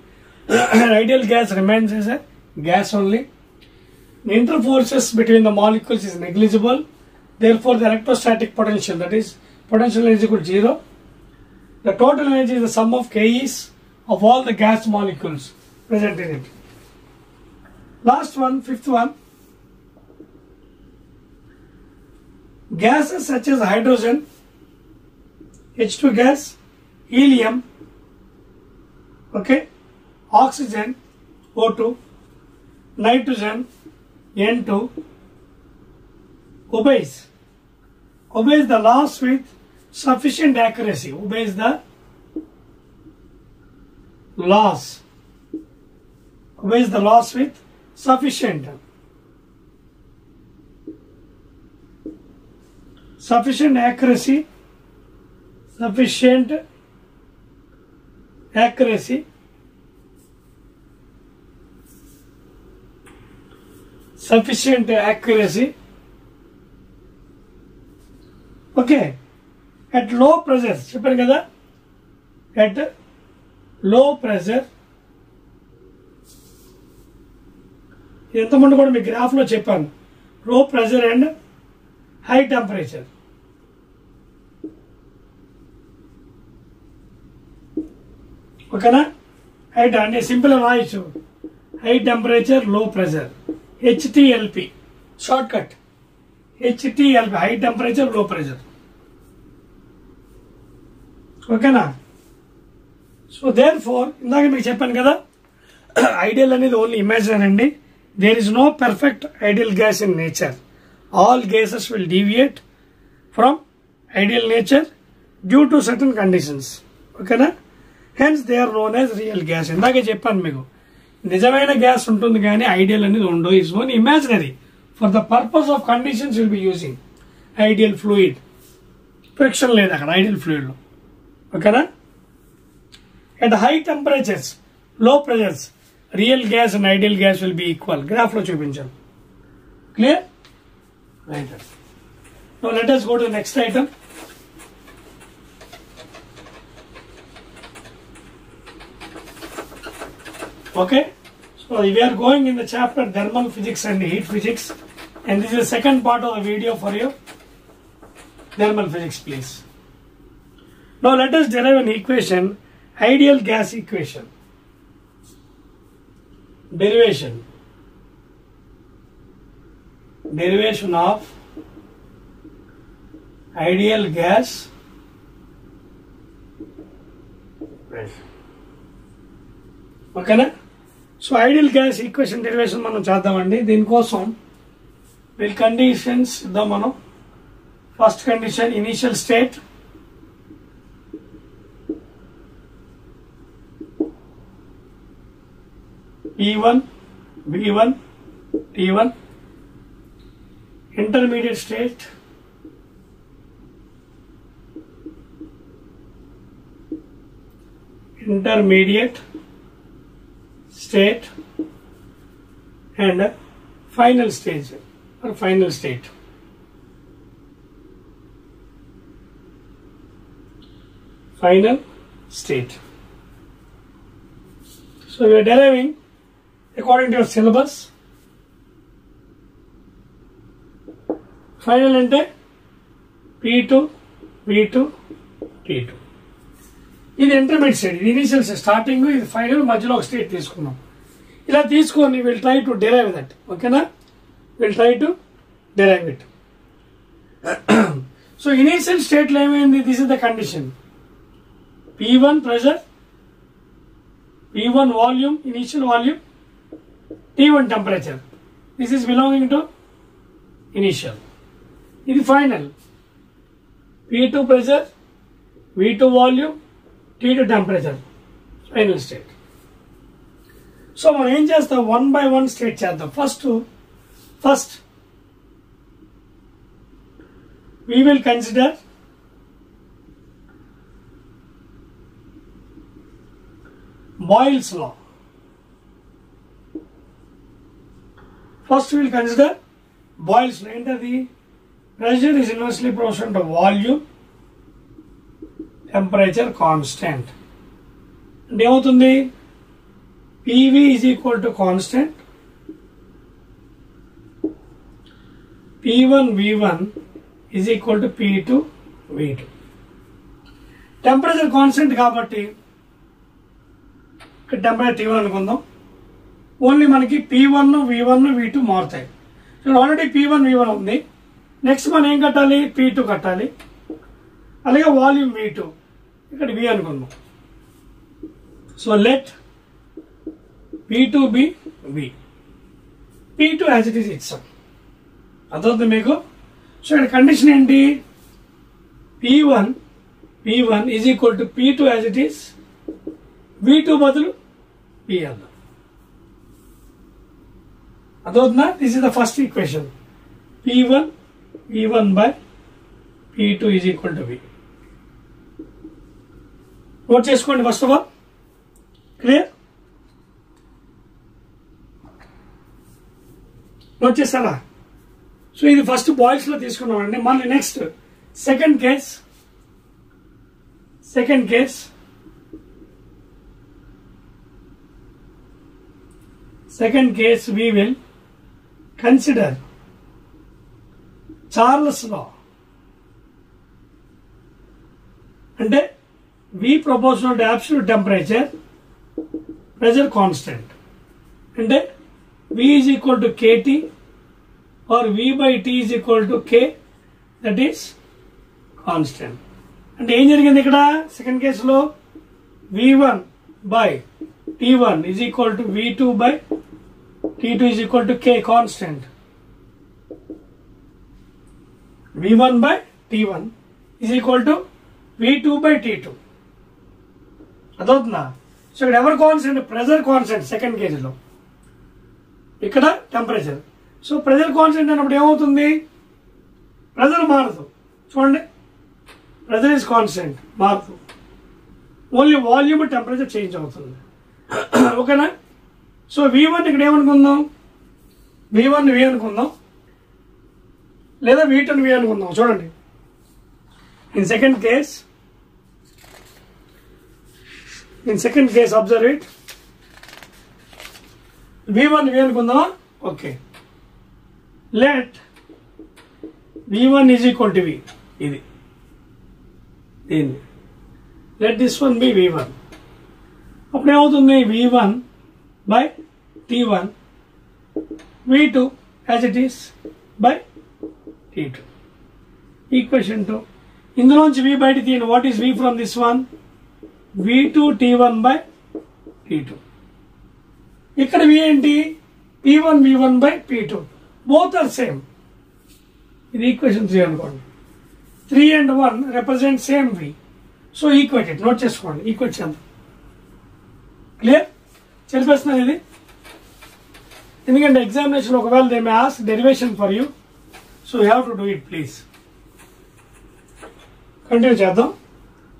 Ideal gas remains as a gas only. The interforces between the molecules is negligible. Therefore the electrostatic potential, that is potential energy, equal to 0. The total energy is the sum of K's of all the gas molecules present in it. Last one, fifth one, gases such as hydrogen, H2 gas, helium, okay, oxygen, O2, nitrogen, N2, obeys the laws with sufficient accuracy. Obeys the laws with sufficient accuracy accuracy, sufficient accuracy. Okay, at low pressure చెప్పాను కదా, at low pressure, ఎంతమంది కూడా మీ graph లో చెప్పాను, low pressure and high temperature. ఓకేనా, high అంటే సింపుల్ రాయొచ్చు, high temperature low pressure, HTLP short cut, HTLP high temperature low pressure. ఓకేనా, సో దేర్ ఫోర్ ఇందాక మీకు చెప్పాను కదా, ఐడియల్ అనేది ఓన్లీ ఇమాజినరీ అండి. There is no perfect ideal gas in nature. All gases will deviate from ideal nature due to certain conditions. ఓకేనా, hence they are known as real gas. ఇందాకే చెప్పాను మీకు, నిజమైన గ్యాస్ ఉంటుంది కానీ ఐడియల్ అనేది ఉండవు. Its own imaginary. For the purpose of conditions will be using ideal fluid. Friction లేదు అక్కడ ఐడియల్ ఫ్లూయిడ్ లో. ఓకేనా, at high temperatures, low pressures, real gas and ideal gas will be equal. Graph lo chupincham. Clear? Right. Now let us go to the next item. Okay, so we are going in the chapter thermal physics and heat physics, and this is the second part of the video for you. Thermal physics, please. Now let us derive an equation, ideal gas equation. Derivation of ideal gas equation. ఓకేనా, so ideal gas equation derivation మనం చేద్దామండి. దీనికోసం వీళ్ళ conditions ఇద్దాం మనం. First condition, initial state, P1, V1, T1. Intermediate state, and final stage or final state. Final state. So we are deriving according to your syllabus. Final ante P2, V2, T2. ఇది intermediate state, ఇది initial state, starting, ఇది final, మధ్యలో ఒక state తీసుకున్నాం. ఇలా తీసుకొని will try to derive that. ఓకేనా, will try to derive it. So initial state లో ఏమైంది, this is the condition. P1 pressure, P1 volume, initial volume, T1 temperature. This is belonging to initial. ఇది final. P2 pressure, V2 volume, T2 temperature. Final state. సో మనం ఏం చేస్తాం, one by one state చేద్దాం. First we will consider Boyle's law. First we will consider Boyle's law. Enter the pressure is inversely proportional to volume, temperature constant. And ఏమవుతుంది, PV is equal to constant, P1 V1 is equal to P2 V2. Temperature constant కాబట్టి ఇక్కడ temperature T1 అనుకుందాం. Only మనకి P1, V1, V2 మారుతాయి. So already P1, V1 ఉంది. Next మనం ఏం కట్టాలి, P2 కట్టాలి. అలాగే వాల్యూమ్ V2, ఇక్కడ V అనుకుందాం. So let P2 be V, P2 as it is it's. అర్థవుతుంది మీకు. సో ఇక్కడ కండిషన్ ఏంటి, P1 is equal to P2 as it is, V2 బదులు P అర్థం. అర్థవుతుందా, this is the first equation. P1 V1 by P2 is equal to V. Note చేసుకోండి first of all. Clear? Note చేస్తారా? సో ఇది first Boyle's లో తీసుకున్నామండి. మళ్ళీ next second case we will consider Charles law. అంటే V proportional to absolute temperature, pressure constant. అంటే V is equal to KT or V by T is equal to K, that is constant. అంటే ఏం జరిగింది ఇక్కడ second కేసులో V1 by T1 is equal to V2 by T2 is equal to K, constant. V1 by T1 is equal to V2 by T2. అదవుతుందా? So ఇక్కడ ఎవరు constant? Pressure constant second కేసులో, ఇక్కడ టెంపరేచర్. సో ప్రెజర్ కాన్స్టెంట్ అన్నప్పుడు ఏమవుతుంది? Pressure మారదు. చూడండి, pressure is constant, మారదు. ఓన్లీ వాల్యూమ్ టెంపరేచర్ చేంజ్ అవుతుంది. ఓకేనా? సో V1 ఇక్కడ ఏమనుకుందాం? V1 V అనుకుందాం, లేదా V2 V అనుకుందాం. చూడండి, in second case observe it. V1 V అనుకుందామా? Okay, let V1 is equal to V. ఇది దీన్ని let this one B V1. అప్పుడు ఏమవుతుంది? V1 by T1, V2 as it is by T2. Equation 2. ఇందులోంచి V బయట తీయండి. What is V from this one? V2 T1 by T2. ఇక్కడ V ఏంటి? P1 V1 by P2. Both are same. ఇది equation 3 అనుకోండి. 3 and 1 represent same V. So equate it. Note చేసుకోండి, equate చేద్దాం. Clear? చెప్పేస్తున్నాను ఇది, ఎందుకంటే ఎగ్జామినేషన్ ఒకవేళ they may ask derivation for you, so you have to do it please. Continue చేద్దాం.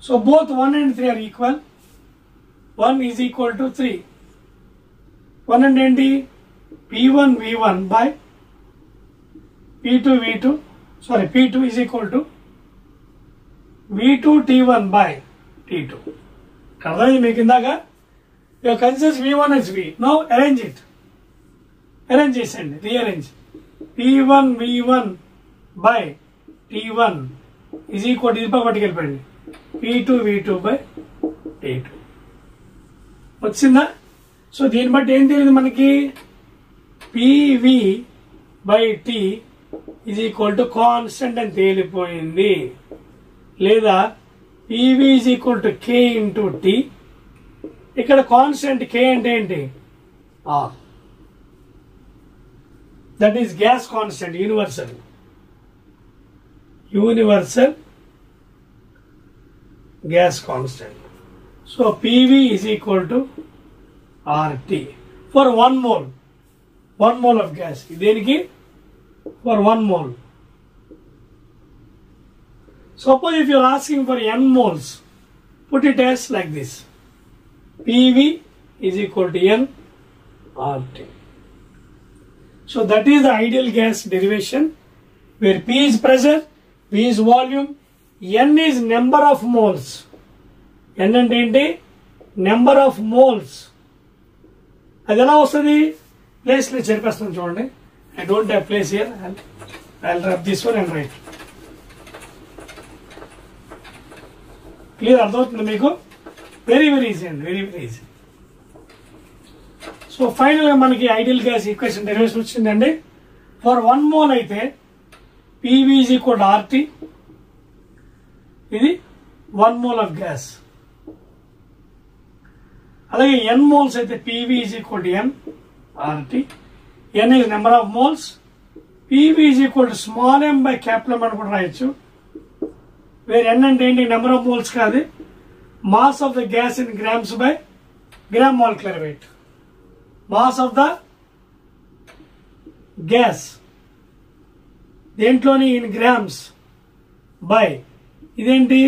So both 1 and 3 are equal. 1 is equal to 3. 1 అంటే ఏంటి? P1 V1 by P2 is equal to V2 T1 by T2. అర్థమైంది మీకు ఇందాక? You consider V1 as V. Now arrange it. Arrange చేయండి, rearrange. P1 V1 by T1 is equal to ఇది పక్కకి వెళ్ళిపోయింది. P2 V2 by T2. వచ్చిందా? So దీన్ని బట్టి ఏం తెలియదు మనకి? PV by T is equal to constant అని తేలిపోయింది. లేదా PV is equal to K into T. ఇక్కడ కాన్స్టెంట్ K అంటే ఏంటి? R. That is gas constant, universal gas constant. So PV is equal to RT for 1 mole. 1 mole of gas. దేనికి? for 1 mole. Suppose if you are asking for n moles, put it as like this. PV is equal to N RT. So that is the ideal gas derivation, where P is pressure, V is volume, N is number of moles. N అంటే ఏంటి? Number of moles. అది ఎలా వస్తుంది? Place లో చెప్పేస్తాను చూడండి. I don't have place here. I'll rub this one and write. Clear? అర్థమవుతుంది మీకు? వెరీ ఈజీ అండి, వెరీ ఈజీ. సో ఫైనల్ గా మనకి ఐడియల్ గ్యాస్ ఈక్వేషన్ డెరివేషన్ వచ్చిందండి. ఫర్ 1 మోల్ అయితే PV is equal to RT. ఇది 1 మోల్ ఆఫ్ గ్యాస్. అలాగే n moles అయితే PV is equal to N RT. N is number of moles. PV is equal to small m by capital M అని కూడా రాయొచ్చు. Wear N అంటే ఏంటి? Number of moles కాదు, mass of the gas in grams by gram molecular weight. Mass of the gas దేంట్లోని in grams by ఇదేంటి?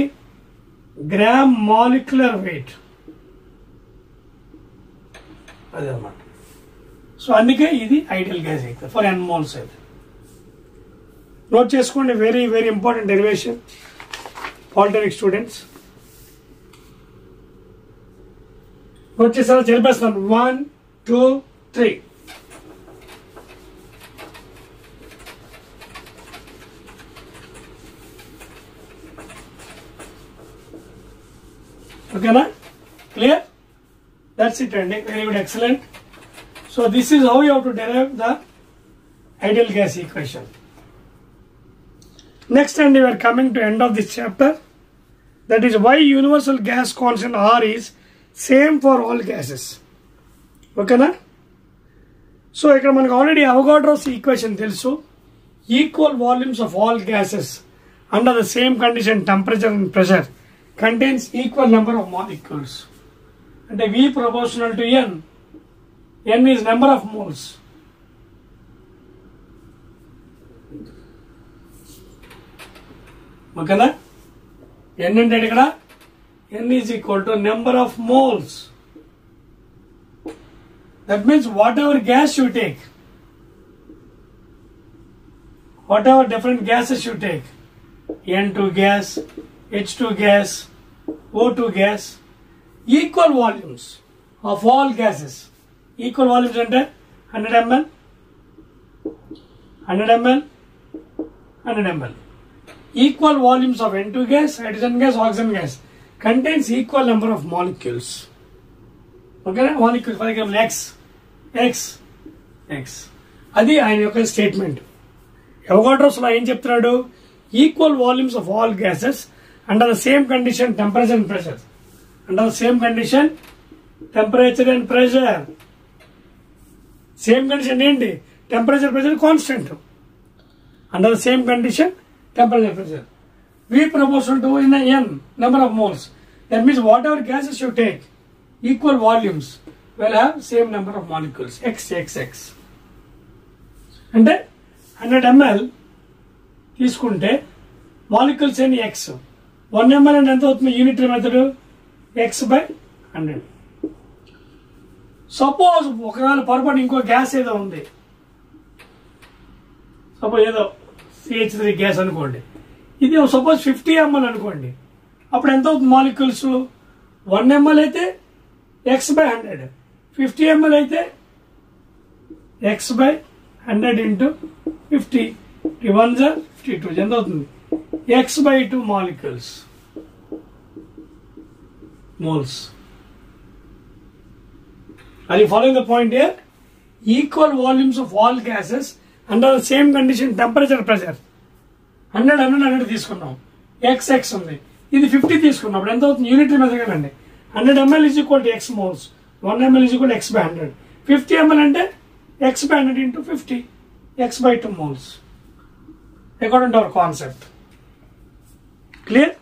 Gram molecular weight. అదనమాట. So అందుకే ఇది ideal gas equation for n moles అయితే. Note చేసుకోండి, very very important derivation polytechnic students. Note చేసారా? చెప్పేస్తాను. 1 2 3. ఓకేనా? క్లియర్? దట్స్ ఇట్ అండి. Very good, excellent. So this is how you have to derive the ideal gas equation. Next, and we are coming to end of this chapter. That is why universal gas constant R is same for all gases. Okay na? So ఇక్కడ మనకు already Avogadro's equation తెలుసు. Equal volumes of all gases under the same condition temperature and pressure contains equal number of molecules. అంటే V proportional to N. N is number of moles. ఓకేనా? N అంటే ఇక్కడ N is equal to number of moles. That means whatever gas you take, whatever different gases you take, N2 gas, H2 gas, O2 gas, equal volumes of all gases. Equal volumes అంటే 100 ml, 100 ml, 100 ml. Equal volumes of N2 gas, hydrogen gas, oxygen gas contains equal number of molecules. Okay, molecules, for example, X. అది ఆయన యొక్క statement. Avogadro's లో ఏం చెప్తున్నాడు? Equal volumes of all gases under the same condition temperature and pressure. Under the same condition temperature and pressure. Same condition ఏంటి? Temperature, pressure constant. Under the same condition temperature, pressure. V proportional to N, number of moles. That means whatever gases you take, equal volumes will have same number of molecules. X. అంటే 100 ml తీసుకుంటే molecules ఎన్ని X. 1 ml అంటే ఎంత అవుతుంది? Unit method X/100. Suppose ఒకవేళ పొరపాటు ఇంకో gas ఏదో ఉంది, సపోజ్ ఏదో CH3 గ్యాస్ అనుకోండి, ఇది సపోజ్ 50 ml అనుకోండి, అప్పుడు ఎంత అవుతుంది మాలిక్యూల్స్? 1 ml అయితే X/100, 50 ml అయితే X/100 into 50, 1 52, ఎంత అవుతుంది? X/2 molecules, moles. Are you following the point here? Equal volumes of all gases under the same condition temperature, pressure. 100 తీసుకున్నాం, X ఉంది, ఇది 50 తీసుకున్నాం, అప్పుడు ఎంత అవుతుంది? యూనిట్ మెథడ్ అండి. 100 ml is equal to X moles, 1 ml is equal to X/100, 50 ml అంటే X/100 into 50, X/2 moles, according to our concept. Clear?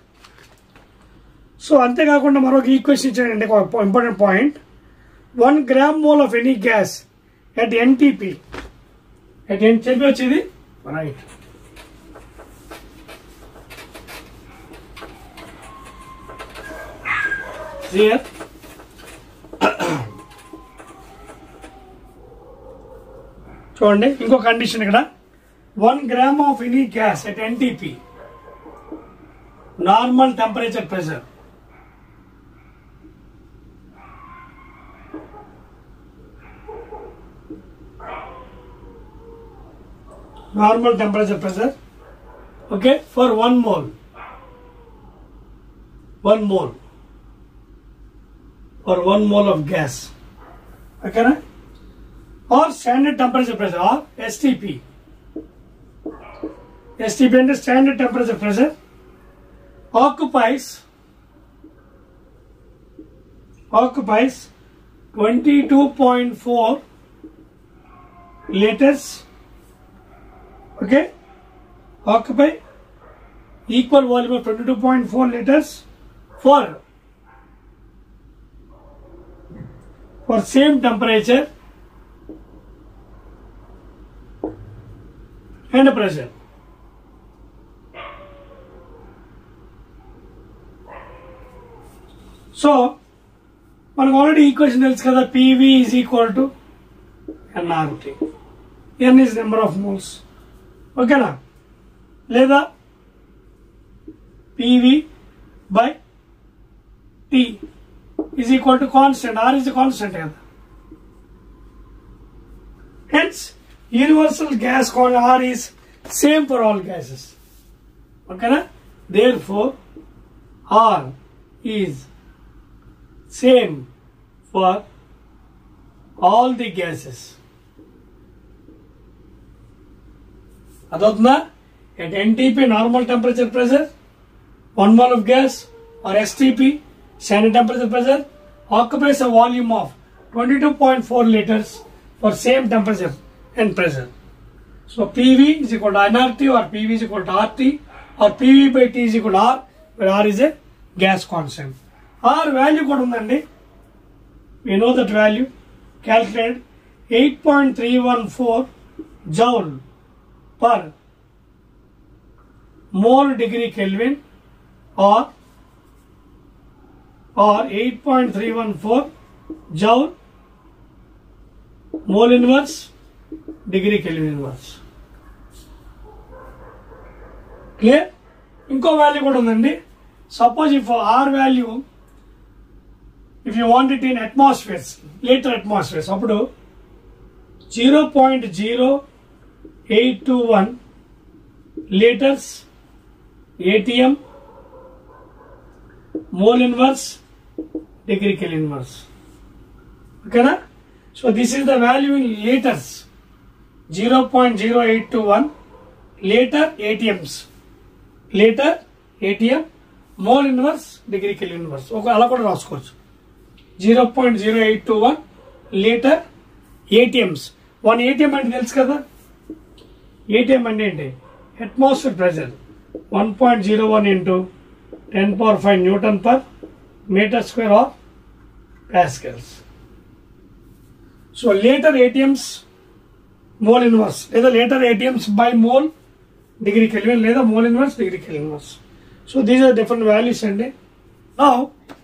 So అంతేకాకుండా మరొక ఈక్వేషన్ ఇచ్చాడండి, ఒక important point. 1 gram mole of any gas at NTP. చెప్పి వచ్చేది right. చూడండి ఇంకో condition ఇక్కడ. 1 gram of any gas at NTP, normal temperature, pressure. Normal temperature, pressure. Okay, for 1 mole. 1 mole. For 1 mole of gas. Okay, na? Or standard temperature pressure, or STP. STP and standard temperature pressure occupies 22.4 liters. Okay, occupy equal volume of 22.4 liters for same temperature and pressure. So మనకు already equation తెలుసు కదా, PV is equal to nRT. n is number of moles. ఓకేనా? లేదా PV by T is equal to constant. R is constant కదా. Hence, universal gas R is same for all gases. Okay na? Therefore, R is same for all the gases. Adotna, at NTP normal temperature pressure, 1 mole of gas, or STP standard temperature pressure occupies a volume of 22.4 liters for same temperature and pressure. So PV is equal to nRT, or PV is equal to RT, or PV by T is equal to R, where R is a gas constant. R value kuda undandi. We know that value. Calculate 8.314 joule per mole degree Kelvin, or 8.314 joule mole inverse degree Kelvin inverse. Clear? ఇంకో value కూడా ఉందండి. Suppose if R value, if you want it in atmospheres, later atmospheres, అప్పుడు 0.0821 liters ATM mole inverse degree Kelvin inverse. ఓకేనా? So this is the value in liters, 0.0821 liter ATMs, liter ATM mole inverse degree Kelvin inverse. ఒక అలా కూడా రాసుకోవచ్చు. 0.0821 litre ATMs. 1 ATM అంటే తెలుసు కదా. ATM అంటే ఏంటి? Atmosphere pressure 1.01 into 10⁵ Newton per meter square or pascals. So later ATMs mole inverse, లేదా later ATMs by mole degree Kelvin, లేదా mole inverse degree Kelvin inverse. So these are different values అండి. Now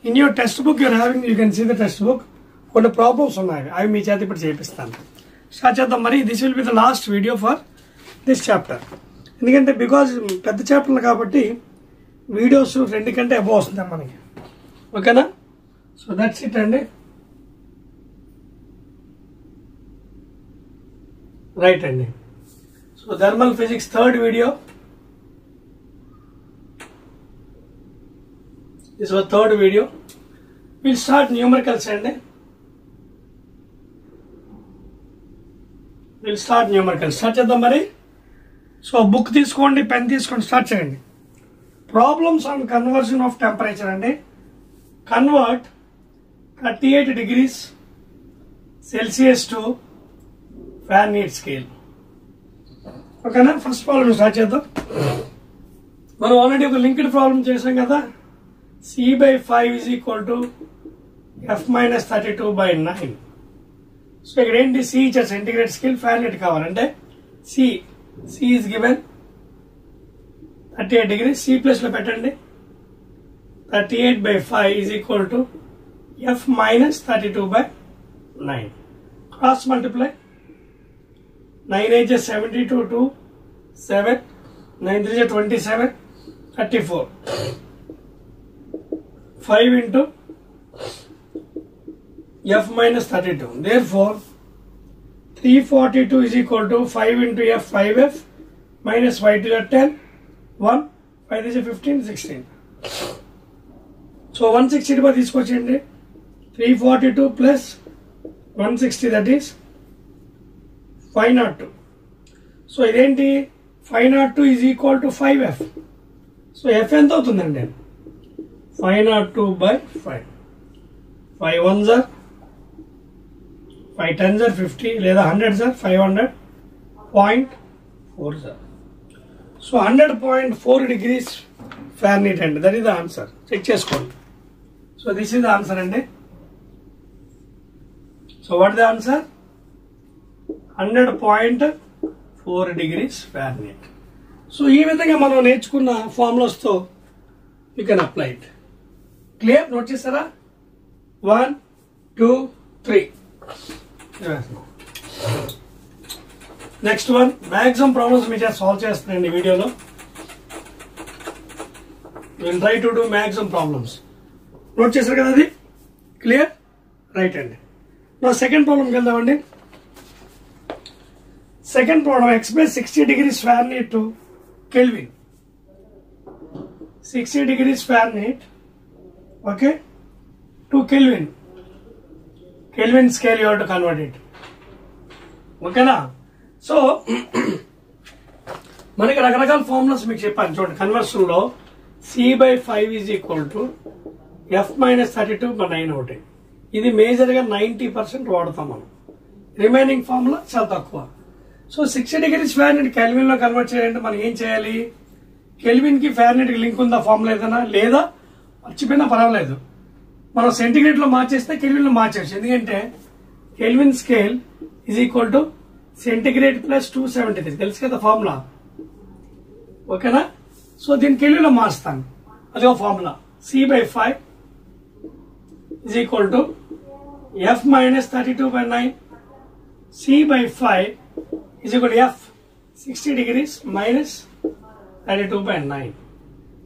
in your textbook you are having, you can see the textbook, కొన్ని problems ఉన్నాయి, అవి మీ చేత ఇప్పుడు చేపిస్తాను. Start చేద్దాం. మరి this will be the last video for this chapter. ఎందుకంటే బికాజ్ పెద్ద చాప్టర్లు కాబట్టి వీడియోస్ 2 కంటే అబవ్ వస్తుంది మనకి. ఓకేనా? సో దట్స్ ఇట్ అండి. రైట్ అండి. So thermal physics 3rd video. This was 3rd video. We'll start numericals అండి. We'll start numericals. స్టార్ట్ చేద్దాం మరి. సో బుక్ తీసుకోండి, పెన్ తీసుకోండి, స్టార్ట్ చేయండి. Problems on conversion of temperature అండి. Convert 38 degrees Celsius to Fahrenheit scale. ఓకేనా? First problem start చేద్దాం. మనం ఆల్రెడీ ఒక లింక్డ్ ప్రాబ్లం చేసాం కదా. C/5 is equal to F minus 32/9. So ఇక్కడ ఏంటి? C ఇచ్చారు సెంటిగ్రేడ్ స్కేల్, ఫారెన్హీట్ కావాలంటే C is given 38 degrees. C plus లో పెట్టండి. 38/5 is equal to F minus 32/9. Cross multiply. 9 8 is 72, 2 7, 9 3 is 27, 34. 5 into F minus 32. Therefore, 342 is equal to 5 into F, 5F minus 5 to the 10, 1, 5 is 15, 16. So 160 by this question, 342 plus 160, that is 502. So identi 502 is equal to 5F. So F ఎంత అవుతుందండి? 502/5. 5 1s are 5 10s are 50, లేదా 100s are 500.4s are. So 100.4 degrees Fahrenheit అండి. That is the answer. Check చేసుకోండి. So this is the answer అండి. So what the answer? 100.4 degrees Fahrenheit. So ఈ విధంగా మనం నేర్చుకున్న ఫార్ములాస్ తో you can apply it. Clear? Note చేస్తారా? 1 2, 3. Next one maximum problems మీరు సాల్వ్ చేస్తున్నాయండి ఈ వీడియోలో. Will try to do maximum problems. Note చేశారు కదా, అది క్లియర్? రైట్ అండి. నా సెకండ్ ప్రాబ్లంకి వెళ్దామండి. Second problem express 60 degrees Fahrenheit to Kelvin. 60 degrees Fahrenheit, okay, to Kelvin. Kelvin scale you have to convert it. Okay na? So మనకి రకరకాల formulas మీకు చెప్పాను చూడండి. కన్వర్షన్ లో C/5 is equal to F-32/9 ఒకటి. ఇది మేజర్ గా 90% వాడతాం మనం. రిమైనింగ్ ఫార్ములా చాలా తక్కువ. సో 60 degrees Fahrenheit కెల్విన్ లో కన్వర్ట్ చేయాలంటే మనం ఏం చేయాలి? కెల్విన్ కి ఫారెన్హీట్ కి లింక్ ఉందా ఫార్ములా ఏదైనా? లేదా మర్చిపోయినా పర్వాలేదు, మనం సెంటిగ్రేడ్ లో మార్చేస్తే కెల్విన్ లో మార్చేయచ్చు. ఎందుకంటే kelvin scale is equal to centigrade plus 273. తెలుసు కదా ఫార్ములా, ఓకేనా? సో దీన్ని కెల్విన్ లో మార్స్తాను. అదే formula C/5 is equal to F-32/9. C/5 is equal to F 60 degrees minus 32/9.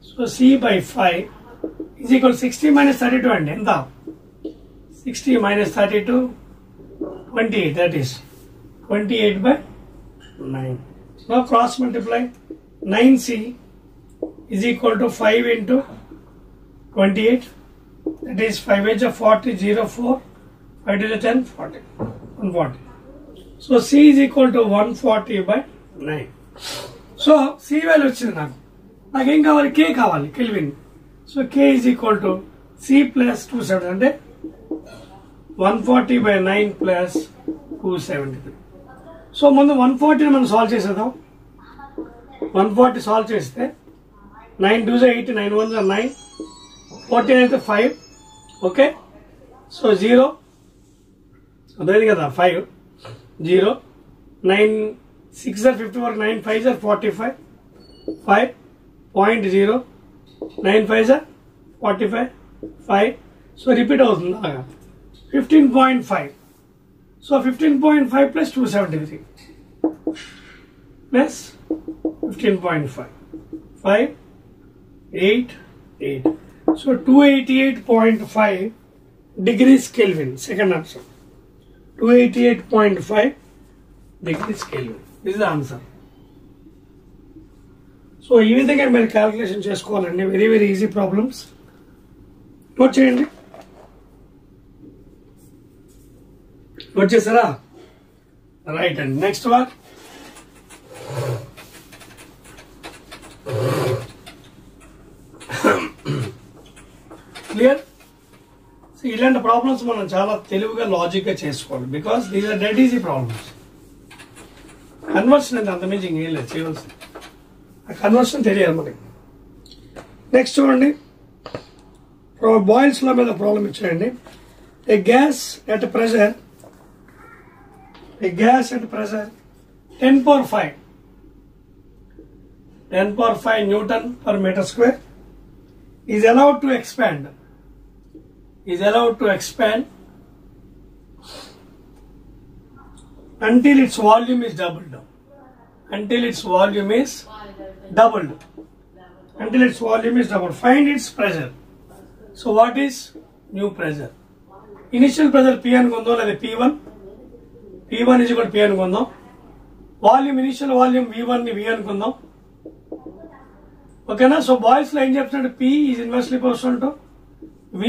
So C/5 is equal to 60 minus 32 and enta 60 minus 32 28, that is 28/9. Now cross multiply. 9C is equal to 5 into 28, that is 5 8 40, 0 4, 5 to the 10 40, 140. So C is equal to 140/9. So C value వచ్చింది నాకేం కావాలి? K కావాలి, kelvin. So K is equal to C plus 270, అంటే 140/9 plus 273. So ముందు 140 మనం solve చేసేద్దాం. 140 solve చేస్తే 9 2 8, 9 1 9, 14 అయితే 5, ఓకే. సో 0 అదే కదా 5, 0, 9 6 are 54, 9 5 are 45, 5.0, 9 5 are 45, 5. So repeat అవుతుంది అలాగా 15.5. So 15.5 plus 273 plus 15.5, 5 8 8. So 288.5 degrees Kelvin. Second answer 288.5 degrees Kelvin. This is the answer. So ఈ విధంగా మీరు క్యాలిక్యులేషన్ చేసుకోవాలండి. Very very easy problems. Note చేయండి. నోట్ చేస్తారా? రైట్ అండి. Next one clear? ఇలాంటి ప్రాబ్లమ్స్ మనం చాలా తెలివిగా లాజిక్ గా చేసుకోవాలి. Because these are dead easy problems. Conversion అంటే అంతమించి ఇంకేం లేదు చేయవలసింది. ఆ కన్వర్షన్ తెలియాలి మనకి. నెక్స్ట్ చూడండి, బాయిల్స్ లా మీద ప్రాబ్లం ఇచ్చాయండి. A gas at pressure 10⁵ Newton per meter square is allowed to expand until its volume is doubled. Find its pressure. So what is new pressure? Initial pressure P అనుకుందాం, లేదా P1 is equal to P అనుకుందాం. Volume initial volume V1 ని V అనుకుందాం, ఓకేనా? So boils లో ఏం చెప్తున్నాడు? P is inversely proportional to V,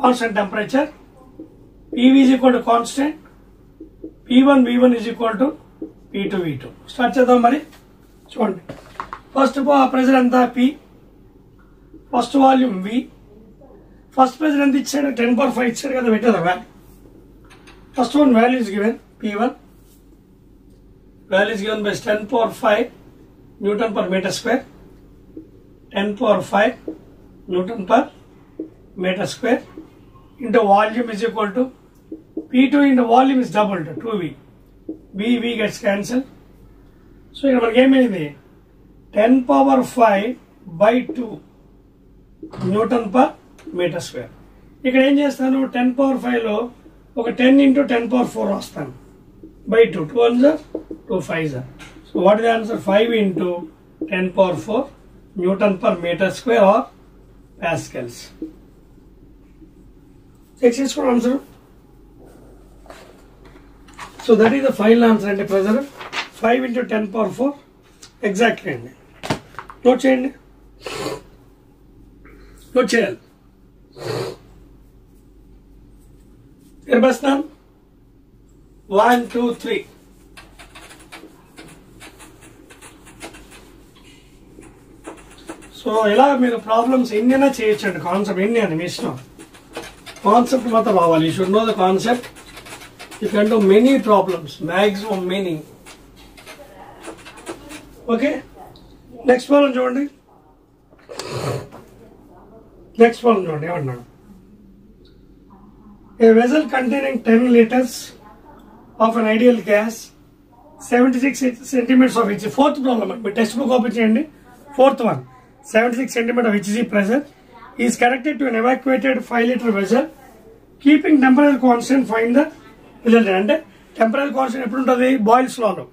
constant temperature. PV is equal to constant. P1 V1 is equal to P2 V2. Start చేద్దాం మరి. చూడండి, ఫస్ట్ ప్రెజర్ ఎంత? P. First volume V. First pressure ఎంత ఇచ్చాడు? 10⁵ ఇచ్చాడు కదా, పెట్టేదా value. First one value is given P1. Value is given by 10⁵ Newton per meter square. 10⁵ Newton per meter square into volume is equal to P2 into volume is doubled 2V. V gets cancelled. So here మనకి ఏమైంది? 10⁵/2 Newton per meter square. ఇక్కడ ఏం చేస్తాను 10 power 5 లో ఒక 10 into 10 power 4 రాస్తాను by 2. 2 ones are 2 5s are. So what is the answer? 5 into 10 power 4 Newton per meter square or pascals. Successful answer. So that is the final answer and pressure 5 into 10 power 4 exactly అండి. Note చేయండి, note చేయాలి. నిర్వచనం 1 2 3. So ఇలా మీరు problems ఎన్నైనా చేయొచ్చండి. Concept ఎన్ని అని మీ ఇష్టం, కాన్సెప్ట్ మాత్రం రావాలి. You should know the concept. You can do many problems, maximum many. Okay, next problem చూడండి. నెక్స్ట్ ప్రాబ్లం చూడండి ఏమన్నాడు. A vessel containing 10 liters of an ideal gas, 76 centimeters of HG. Fourth problem, me text book open చేయండి. Fourth one, 76 centimeters of HG pressure is connected to an evacuated 5-liter vessel. Keeping temperature constant, find the resultant. అంటే temperature constant ఎప్పుడు ఉంటుంది? Boyle's లాలో.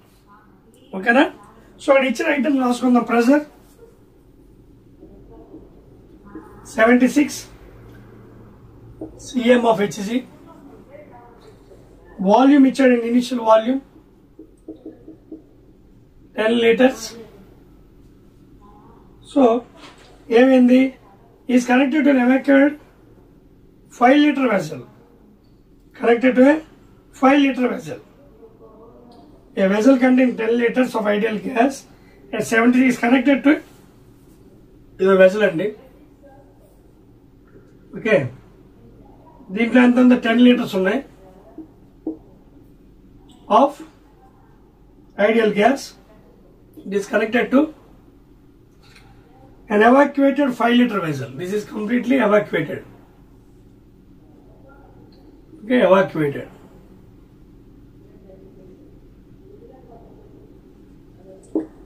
ఓకేనా? So ఇక్కడ ఇచ్చిన item రాసుకుందాం. Pressure 76 cm of HG. Volume ఇచ్చాడు, ఇనిషియల్ వాల్యూమ్ 10 liters. సో ఏమైంది? Is connected to evacuated 5-liter vessel. Connected to a 5-liter vessel. A vessel containing 10 liters of ideal gas at 70 is connected to ఇది vessel అండి. Okay, దీంట్లో ఎంత ఉంది? 10 liters ఉన్నాయి of ideal gas. It is connected to an evacuated 5-liter vessel. This is completely evacuated. Okay, evacuated.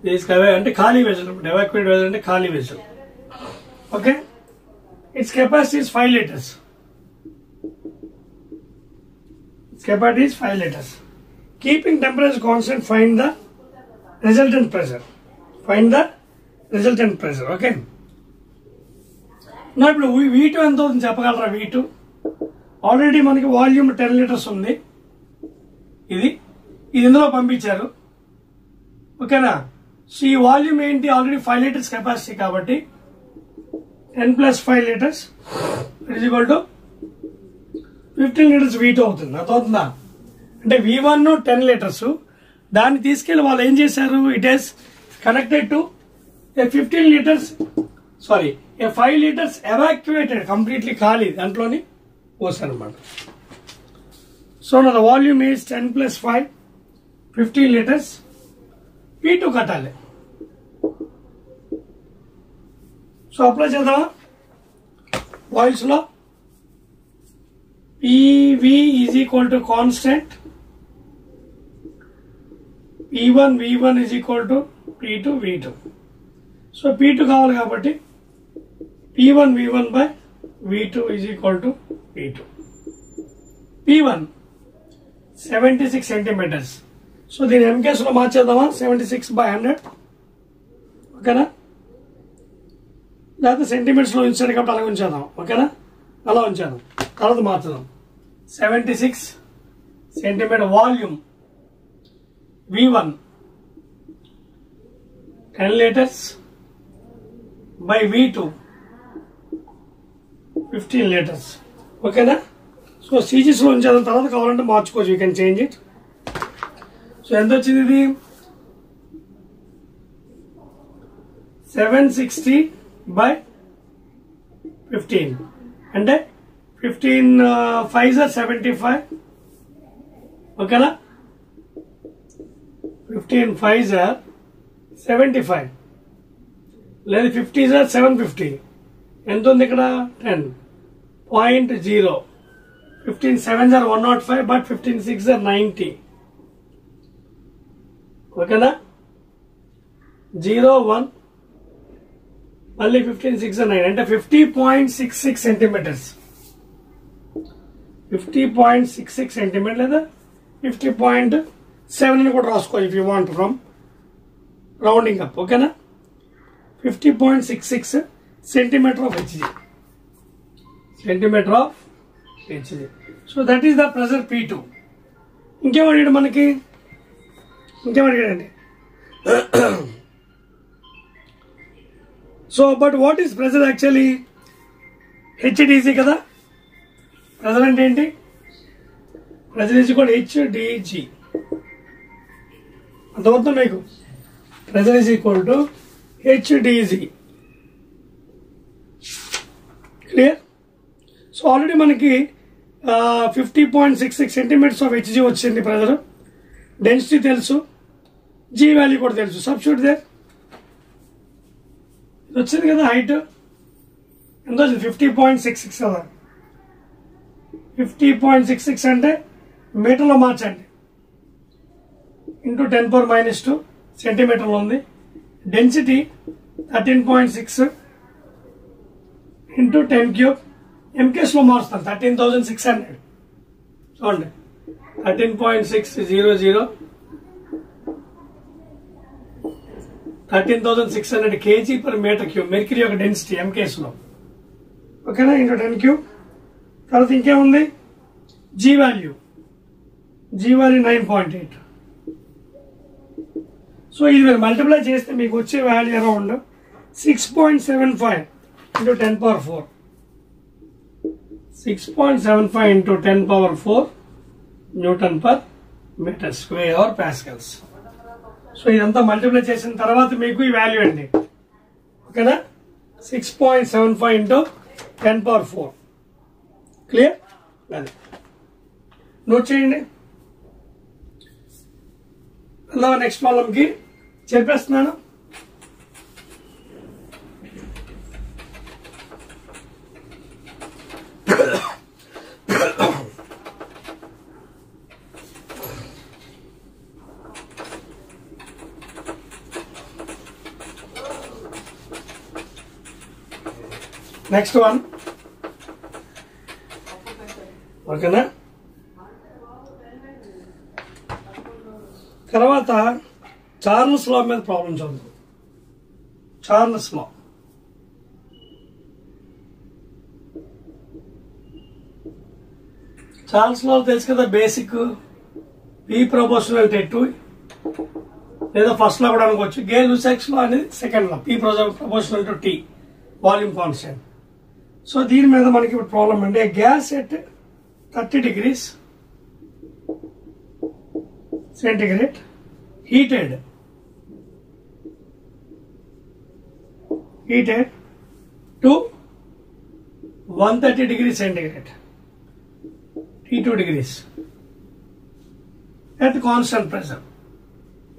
This is అంటే ఖాళీ vessel. evacuated vessel అంటే ఖాళీ vessel. Okay, its capacity is 5 liters. Its capacity is 5 liters. Keeping temperature constant, find the resultant pressure. Find the resultant pressure. Okay, నా ఇప్పుడు V2 ఎంత అవుతుంది చెప్పగలరా? V2 already మనకి వాల్యూమ్ 10 liters ఉంది. ఇది ఇందులో పంపించారు. ఓకేనా? సో ఈ వాల్యూమ్ ఏంటి? ఆల్రెడీ 5 liters కెపాసిటీ కాబట్టి 10 + 5 liters it is equal to 15 liters V2 అవుతుంది. అర్థమవుతుందా? అంటే V1 10 liters, దాన్ని తీసుకెళ్లి వాళ్ళు ఏం చేశారు? It is connected to a 15 liters, sorry a 5 liters evacuated, completely ఖాళీ దాంట్లోని పోసారు అన్నమాట. సో నా వాల్యూమ్ ఈజ్ 10 + 5 15 liters. P2 కట్టాలి. సో అప్లై చేద్దామా? బాయిల్స్ లో PV is equal to constant, P1 V1 is equal to P2 V2. So P2 కావాలి కాబట్టి P1 V1 by V2 is equal to P2. P1 76 centimeters. So దీని ఎంకేస్ లో మార్చేద్దామా? 76/100. ఓకేనా? లేకపోతే centimetres లో ఉంచాడు కాబట్టి అలా ఉంచేద్దాం. ఓకేనా? అలా ఉంచేద్దాం, తర్వాత మార్చుదాం. 76 centimeter volume V1 10 liters by V2 15 liters. ఓకేనా? సో సీజీస్ లో ఉంచేద్దాం, తర్వాత కావాలంటే మార్చుకోవచ్చు. You can change it. So ఎంత వచ్చింది? ఇది 760/15 అంటే 15 5s are 75. ఓకేనా? 15 5s are 75, లేదా 50s are 750. ఎంత ఉంది ఇక్కడ? 10.0. 15 7s are 105, but 15 6s are 90. ఓకేనా? 0 1 మళ్ళీ 15 6 9 అంటే 50.66 సెంటీమీటర్స్. 50.66 సెంటీమీటర్ లేదా 50.7 అని కూడా రాసుకో if you want from rounding up. ఓకేనా? 50.66 centimetre of HG. Centimetre of HG. So that is the pressure P2. ఇంకేమడిగాడు మనకి? ఇంకేమడిగాడండి? So but what is pressure actually? HDG కదా. ప్రెజర్ అంటే ఏంటి? Pressure is equal HDG. అంతవద్దు మీకు. Pressure is equal to HDG. Clear? So already మనకి 50.66 centimetres of HG వచ్చింది ప్రెజర్. డెన్సిటీ తెలుసు, జీ వాల్యూ కూడా తెలుసు. Substitute they. ఇది వచ్చింది కదా హైట్. ఎంత వచ్చింది? 50.66 కదా. 50.66 అంటే మీటర్లో మార్చండి. ఇంటూ 10⁻⁻2 సెంటీమీటర్లో ఉంది. డెన్సిటీ 13.6 ఇంటూ 10³ ఎంకేస్లో మారుస్తాను. 13,600. చూడండి, 13.600 13,600 kg/m³. మెర్క్యూరీ యొక్క డెన్సిటీ ఎంకేస్లో. ఓకేనా? ఇంటూ 10³. తర్వాత ఇంకేముంది? G value. 9.8. సో ఇది మీరు మల్టిప్లై చేస్తే మీకు వచ్చే value around 6.75 into 10⁴. 6.75 into 10⁴ Nm/m² or pascals. So ఇదంతా మల్టిప్లై చేసిన తర్వాత మీకు ఈ వాల్యూ అండి. ఓకేనా? 6.75 ఇంటూ 10⁴. క్లియర్? అది నోట్ చేయండి. అలా నెక్స్ట్ ప్రాబ్లంకి చెప్పేస్తున్నాను. Next one. ఓకేనా? తర్వాత చార్లెస్ లా మీద ప్రాబ్లం చూద్దాం. చార్లెస్ లా. చార్లెస్ లా తెలుసు కదా, బేసిక్. P ప్రపోర్షనల్ టు, లేదా ఫస్ట్ లా కూడా అనుకోవచ్చు. గేల్-లూసాక్స్ లా అనేది second law. P proportional to T volume constant. So దీని మీద మనకి ఇప్పుడు ప్రాబ్లం అంటే gas at 30 degrees centigrade heated to 130 degrees centigrade, T2 degrees at constant pressure.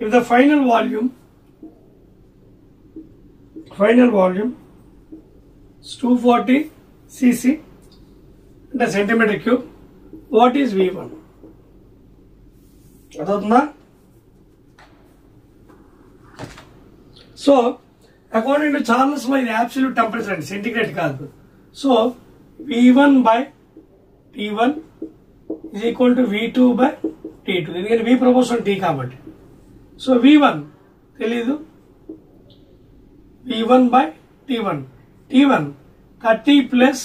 If the final volume is 240 cc and a centimeter cube, what is V1? అర్థమవుతుందా? So according to Charles లా ఇది absolute temperature అండి, centigrade కాదు. So V1/T1 is equal to V2/T2. ఎందుకంటే V proportional T కాబట్టి. So V1 తెలీదు. V1/T1. T1 30 plus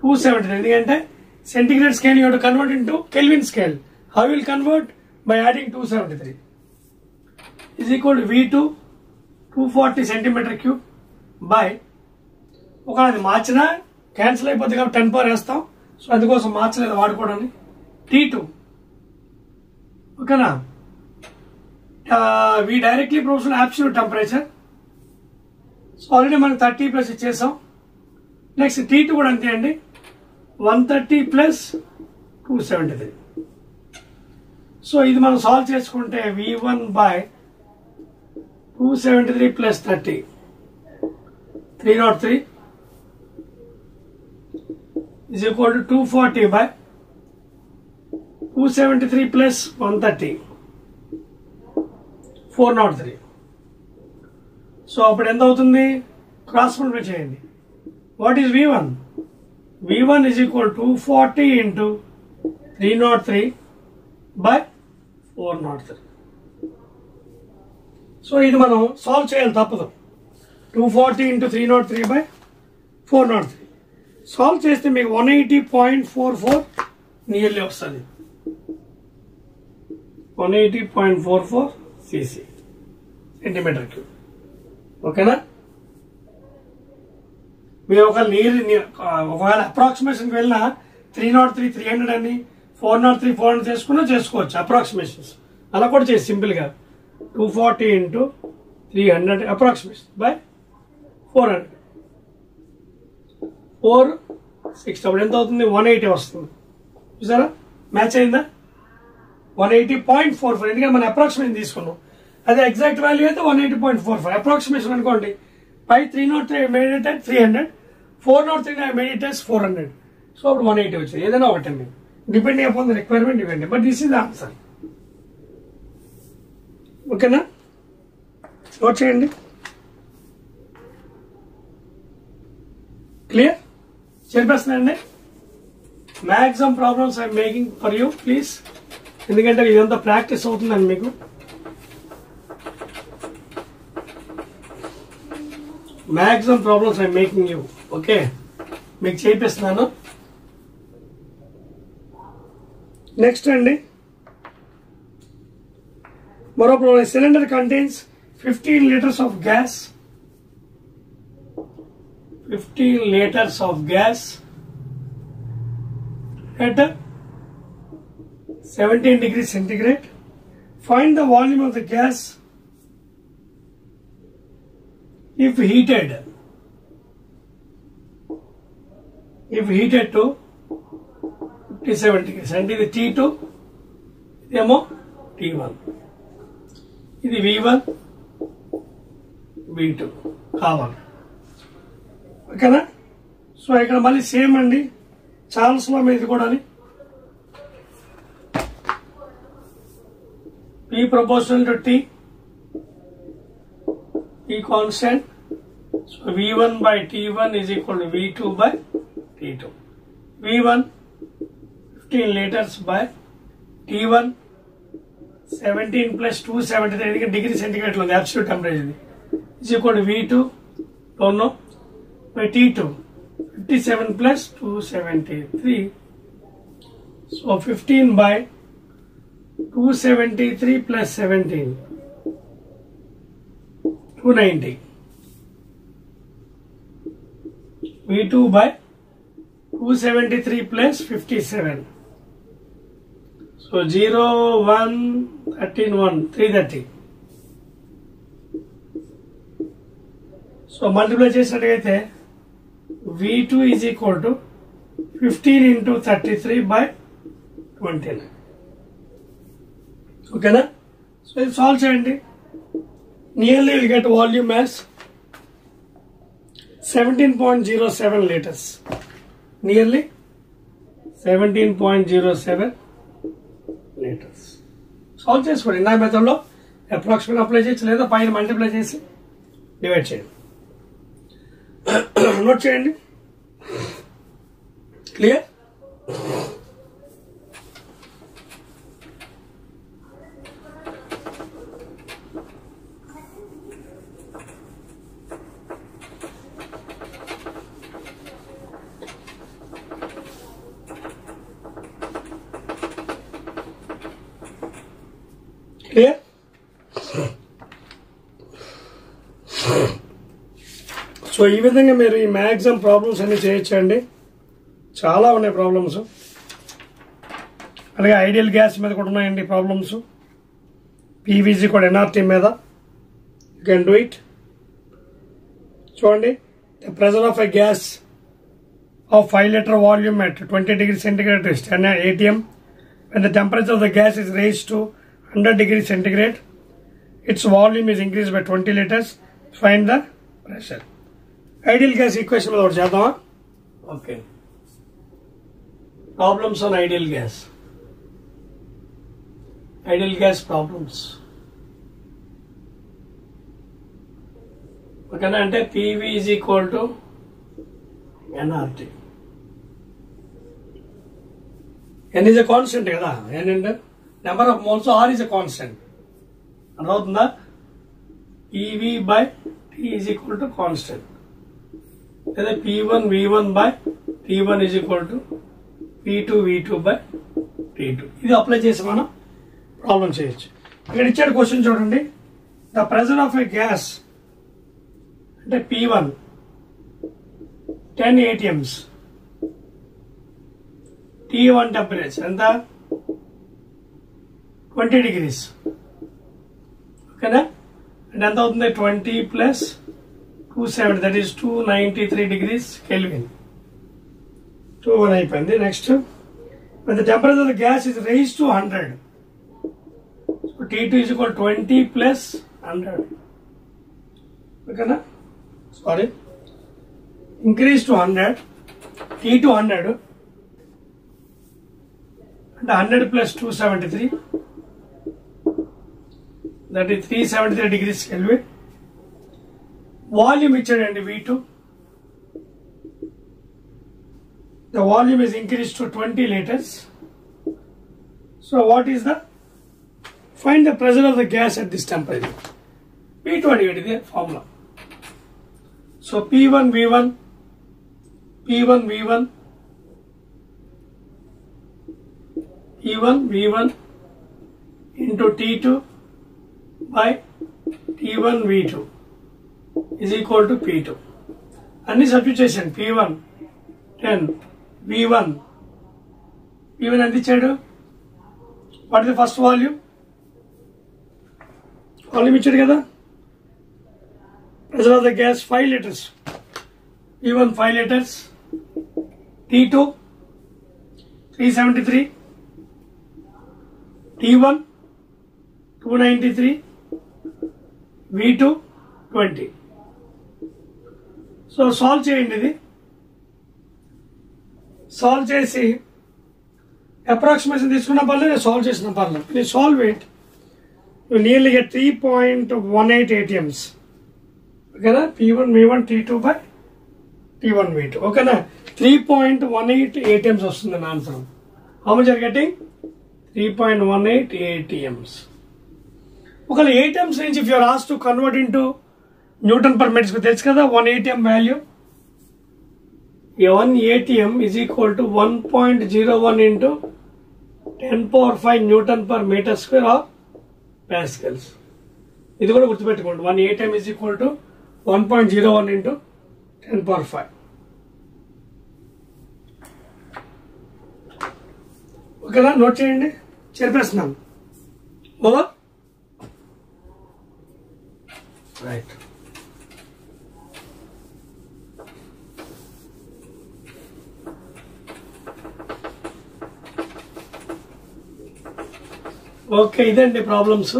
270. ఎందుకంటే centigrade scale you have to convert into Kelvin scale. How you will convert? By adding 273 is equal to V2 240 centimeter cube by, ఒకవేళ అది మార్చినా cancel అయిపోతుంది కాబట్టి 10 వేస్తాం. So అందుకోసం మార్చలేదు వాడుకోవడానికి. T2. ఓకేనా? V directly proportional absolute temperature. So already మనం 30 ప్లస్ ఇచ్చేసాం. నెక్స్ట్ T2 కూడా అంతే అండి, 130 ప్లస్ 273. సో ఇది మనం సాల్వ్ చేసుకుంటే V1/273 plus 30 303 is equal to 240/273 plus 130 403. So అప్పుడు ఎంత అవుతుంది? క్రాస్ మల్టిప్లై చేయండి. What is V1? V1 is equal to 240 into 303 by 403. So ఇది మనం సాల్వ్ చేయాలి తప్పదు. 240 into 303 by 403 సాల్వ్ చేస్తే మీకు 180.44 నియర్లీ వస్తుంది. 180.44 cc సెంటీమీటర్ క్యూబ్. ఓకేనా? మీరు ఒకవేళ అప్రాక్సిమేషన్కి వెళ్ళినా 303 300 అని 403 400 చేసుకున్నా చేసుకోవచ్చు అప్రాక్సిమేషన్స్. అలా కూడా చేసి సింపుల్గా 240 into 300 అప్రాక్సిమేషన్ బై 400 4 6 అప్పుడు ఎంత అవుతుంది? 180 వస్తుంది. చూసారా మ్యాచ్ అయిందా? 180.44 ఎందుకంటే మనం అప్రాక్సిమేషన్ తీసుకున్నాం. అదే ఎగ్జాక్ట్ వాల్యూ అయితే 180.44 అప్రాక్సిమేషన్ అనుకోండి. పై 303 made it at 300, 403 I made it as 400. So అప్పుడు 180 వచ్చింది. ఏదైనా ఒకటి అండి, డిపెండింగ్ అపాన్ ద రిక్వైర్మెంట్ ఇవ్వండి. But this is the answer. ఓకేనా? నోట్ చేయండి. క్లియర్? చెప్పేస్తున్నానండి. Maximum problems I'm making for you please. ఎందుకంటే ఇదంతా ప్రాక్టీస్ అవుతుందండి మీకు. Maximum problems I'm making you. Okay, మీకు చేపిస్తున్నాను. నెక్స్ట్ అండి, మరో ప్రాబ్లం. Cylinder contains 15 liters of gas. 15 liters of gas at 17 degrees centigrade. Find the volume of the gas if heated to 57 degrees. అంటే ఇది T2, ఇదేమో T1, ఇది V1 V2 కావాలి. ఓకేనా? సో ఇక్కడ మళ్ళీ సేమ్ అండి, చార్ల్స్ లా మీద కూడా P proportional to T, P constant. So V1 by T1 is equal to V2 by T2. V1 15 liters by T1 17 plus 273 ఎందుకంటే డిగ్రీ సెంటిగ్రేడ్ లో absolute temperature is equal to V2 don't know by T2 57 plus 273. So 15 by 273 plus 17 290. V2 by 273 plus 57. So 0 1 13 1 330. So multiply చేసినట్టయితే V2 is equal to 15 into 33 by 29. ఓకేనా? So ఇది solve చేయండి. Nearly will get volume as 17.07 liters. Nearly 17.07 liters. Solve చేసుకోండి. నా మెథడ్లో approximate apply చేయొచ్చు, లేదా పైన మల్టిప్లై చేసి డివైడ్ చేయండి. నోట్ చేయండి. క్లియర్? క్లియర్? సో ఈ విధంగా మీరు ఈ మ్యాక్సిమం ప్రాబ్లమ్స్ అన్ని చేయొచ్చండి. చాలా ఉన్నాయి ప్రాబ్లమ్స్. అలాగే ఐడియల్ గ్యాస్ మీద కూడా ఉన్నాయండి ప్రాబ్లమ్స్. పీవీజీ కూడా ఎన్ఆర్టీ మీద యూ కెన్ డూ ఇట్. చూడండి, the pressure of a gas off 5 liter volume at 20 degrees centigrade is 10 atm. When the temperature of the gas is raised to 100 degrees centigrade, its volume is increased by 20 liters. Find the pressure. Ideal gas equation में और जाता हूँ. Okay. Problems on ideal gas. Ideal gas problems. Okay, అంటే PV is equal to nRT. n is a constant కదా, n అంటే number of moles, r is a constant. అర్థమవుతుందా? PV by T is equal to constant. లేదా P1 V1 by T1 is equal to P2 V2 by T2. ఇది apply చేసి మనం problem చేయొచ్చు. ఇక్కడ ఇచ్చాడు క్వశ్చన్ చూడండి. The pressure of a gas అంటే P1 10 atms, T1 టెంపరేచర్ ఎంత 20 degrees. ఓకేనా? అంటే ఎంత అవుతుంది? 20 plus 270, that is 293 degrees Kelvin. 21 అయిపోయింది. Next, when the temperature of the gas is raised to 100, so T2 is equal to 20 plus 100. ఓకేనా? Sorry, increase to 100, T2 100 అంటే 100 plus 273, that is 373 degrees Kelvin. Volume ఇచ్చాడండి V2. The volume is increased to 20 liters. So what is the, find the pressure of the gas at this temperature. V2 అడిగాడు, ఇదే formula. So P1 V1 P1 V1 P1 V1 into T2 by T1 V2 is equal to P2. అన్ని substitute చేశాను. P1 10 V1 ఎంత ఇచ్చాడు? What is the first volume? Volume ఇచ్చాడు కదా. Pressure of the gas 5 liters. P1 5 liters, T2 373, T1 293, V2 20. So solve చేయండి. ఇది solve చేసి approximation తీసుకున్న పర్లేదు, సాల్వ్ చేసిన పర్లేదు. Please solve it. You nearly get 3.18 atms. ఓకేనా? P1 V1 T2 by T1 V2. ఓకేనా? 3.18 atms వస్తుంది నా answer. How much are getting? 3.18 atms. ఒకవేళ atms నుంచి if you're asked to convert into newton per metre తెలుసు కదా. 1 atm value, 1 atm is equal to 1.01 into 10⁵ newton per metre square of pascals. ఇది కూడా గుర్తుపెట్టుకోండి. 1 atm is equal to 1.01 into 10⁵. ఓకేనా? Note చేయండి. చేర్పేస్తున్నాను. ఓవర్. రైట్. ఓకే, ఇదండి ప్రాబ్లమ్స్.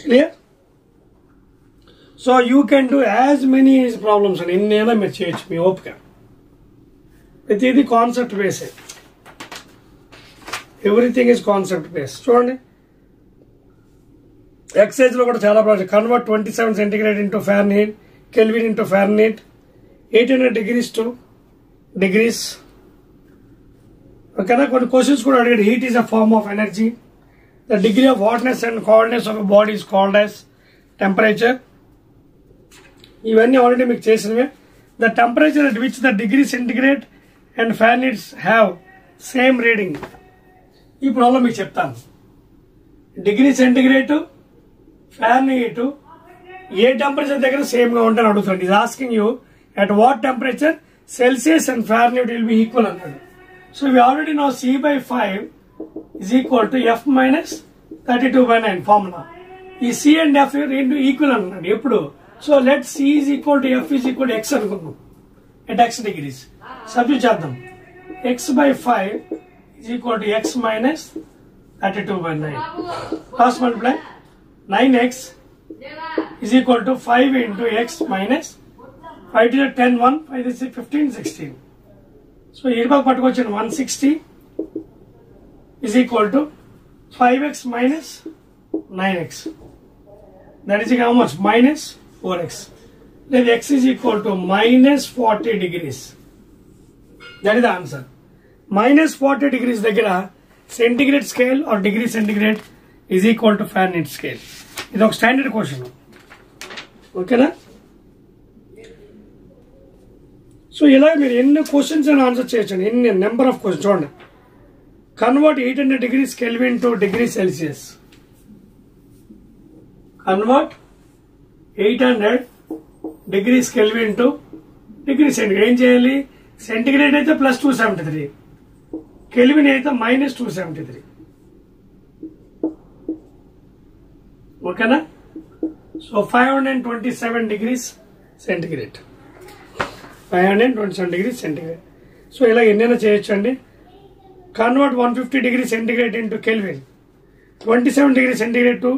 Clear? So you can do as many problems అండి. ఎన్నైనా మీరు చేయొచ్చు మీ ఓపిక. ప్రతిదీ కాన్సెప్ట్ బేసే. Everything is concept base. చూడండి, ఎక్సైజ్ లో కూడా చాలా problems. Convert 27 centigrade into Fahrenheit, Kelvin into Fahrenheit, 800 degrees to degrees. ఓకేనా? కొన్ని క్వశ్చన్స్ కూడా అడిగాడు. Heat is a form of energy. The degree of hotness and coldness of a body is called as temperature. ఇవన్నీ already మీకు చేసినవే. The temperature at which the degree centigrade and Fahrenheit have same reading. ఈ problem మీకు చెప్తాను. Degree centigrade Fahrenheit ఏ temperature దగ్గర same గా ఉంటాను అడుగుతాడు. ఇది asking you at what temperature Celsius and Fahrenheit will be equal అన్నాడు. So we already know C by 5 is equal to F minus 32/9 formula. ఈ C and F రెండు equal అన్నాడు ఎప్పుడు. So let C is equal to F is equal to X అనుకున్నాం at X degrees. Substitute చేద్దాం. X by 5 is equal to X minus 32/9. Cross multiply. 9X is equal to 5 into X minus 5 to 10 1 5 to 6 15 16. So ఇరుపక్క పట్టుకొచ్చాను. 160 is equal to 5x minus 9x. That is how much? Minus 4x. Then x is equal to minus 40 degrees. That is the answer. -40 degrees దగ్గర centigrade scale are degree centigrade is equal to Fahrenheit scale. ఇది ఒక standard question. ఓకేనా? So ఇలా మీరు ఎన్ని questions అని answer చేయొచ్చు, ఎన్ని నెంబర్ ఆఫ్ క్వశ్చన్. చూడండి, convert 800 degrees Kelvin to degree Celsius. Convert 800 degrees Kelvin to degree centigrade. ఏం చేయాలి? సెంటిగ్రేడ్ అయితే +273, కెల్విన్ అయితే -273. ఓకేనా? So 527 degrees centigrade. 527 degrees centigrade. So ఇలా ఎన్నైనా చేయొచ్చు అండి. Convert 150 degrees centigrade into Kelvin. 27 degrees centigrade to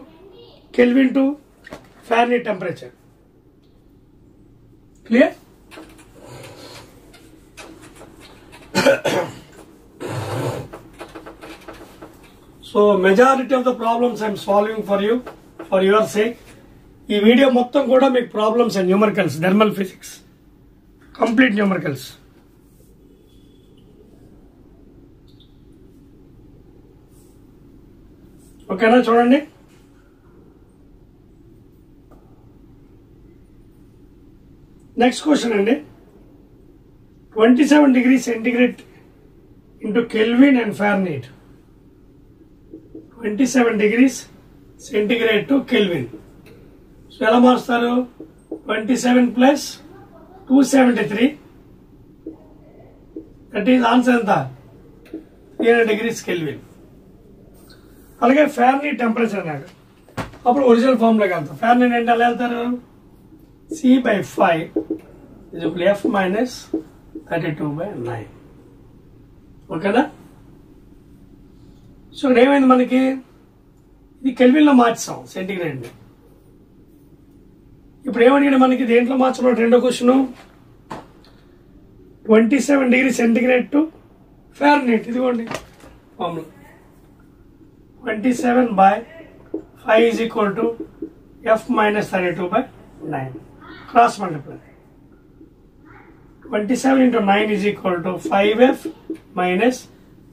Kelvin to Fahrenheit temperature. Clear? So majority of the problems I am solving for you, for your sake. ఈ video మొత్తం కూడా మీకు problems and numericals, thermal physics, complete numericals. ఓకేనా? చూడండి, next question అండి. 27 degrees centigrade into Kelvin and Fahrenheit. 27 degrees centigrade to Kelvin. So ఎలా మారుస్తారు? 27 plus 273, that is answer ఎంత? 300 degrees Kelvin. అలాగే ఫారెన్హీట్ టెంపరేచర్ అన్నాడు. అప్పుడు ఒరిజినల్ ఫార్ములాకి వెళ్తాం. ఫారెన్హీట్ అంటే ఎలా వెళ్తారు? C/5 F minus 32/9. ఓకేనా? సో ఇక్కడ ఏమైంది మనకి? ఇది కెల్విన్లో మార్చాం సెంటిగ్రేడ్. ఇప్పుడు ఏమడిగాడు మనకి? దేంట్లో మార్చడం? రెండో question 27 degrees centigrade to Fahrenheit. ఇదిగోండి formula. 27/5 is equal to F minus 32/9. Cross multiply. 27 into 9 is equal to 5F minus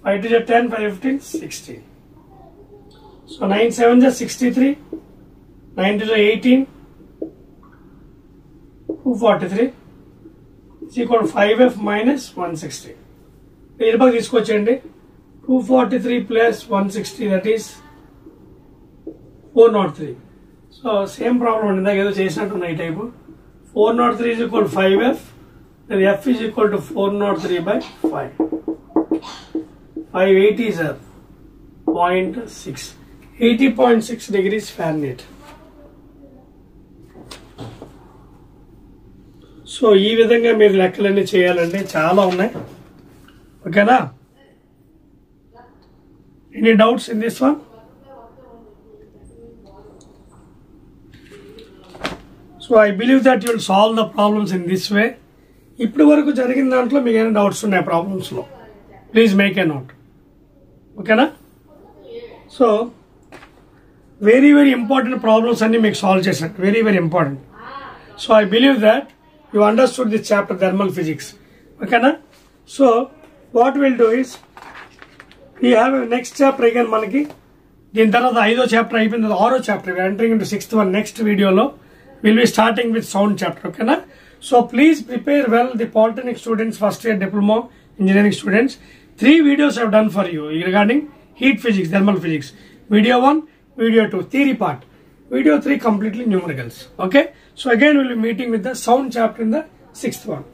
5 to the 10, 5 15, 16. So 9 7 is 63, 9 to the 18, 243 is equal to 5F minus 160. Here back తీసుకొచ్చేయండి. 243 plus 160, that is 403. So same problem ఉంది, ఇందాక ఏదో చేసినట్టు ఉన్నాయి type. 403 is equal to 5F, then F is equal to 403/5. 580 is 0.6, 80.6 degrees Fahrenheit. So ఈ విధంగా మీరు లెక్కలన్నీ చేయాలండి, చాలా ఉన్నాయి. ఓకేనా? Any doubts in this one? So I believe that you will solve the problems in this way. ఇప్పటి వరకు జరిగిన దాంట్లో మీకు ఏమైనా డౌట్స్ ఉన్నాయి ప్రాబ్లమ్స్లో, ప్లీజ్ మేక్ ఏ నోట్. ఓకేనా? So very very important problems అన్ని మీకు సాల్వ్ చేశాను, very very important. So I believe that you understood this chapter thermal physics. ఓకేనా? So what will do is we have next chapter again. మనకి దీని తర్వాత 5వ chapter అయిపోయిన తర్వాత 6వ chapter, entering into 6th one. Next వీడియోలో will be starting with sound chapter. ఓకేనా? So please prepare well the polytechnic students, first year diploma engineering students. 3 videos I have done for you regarding heat physics, thermal physics. Video 1, video 2, theory part. Video 3, completely numericals. Okay? So again we will be meeting with the sound chapter in the 6th one.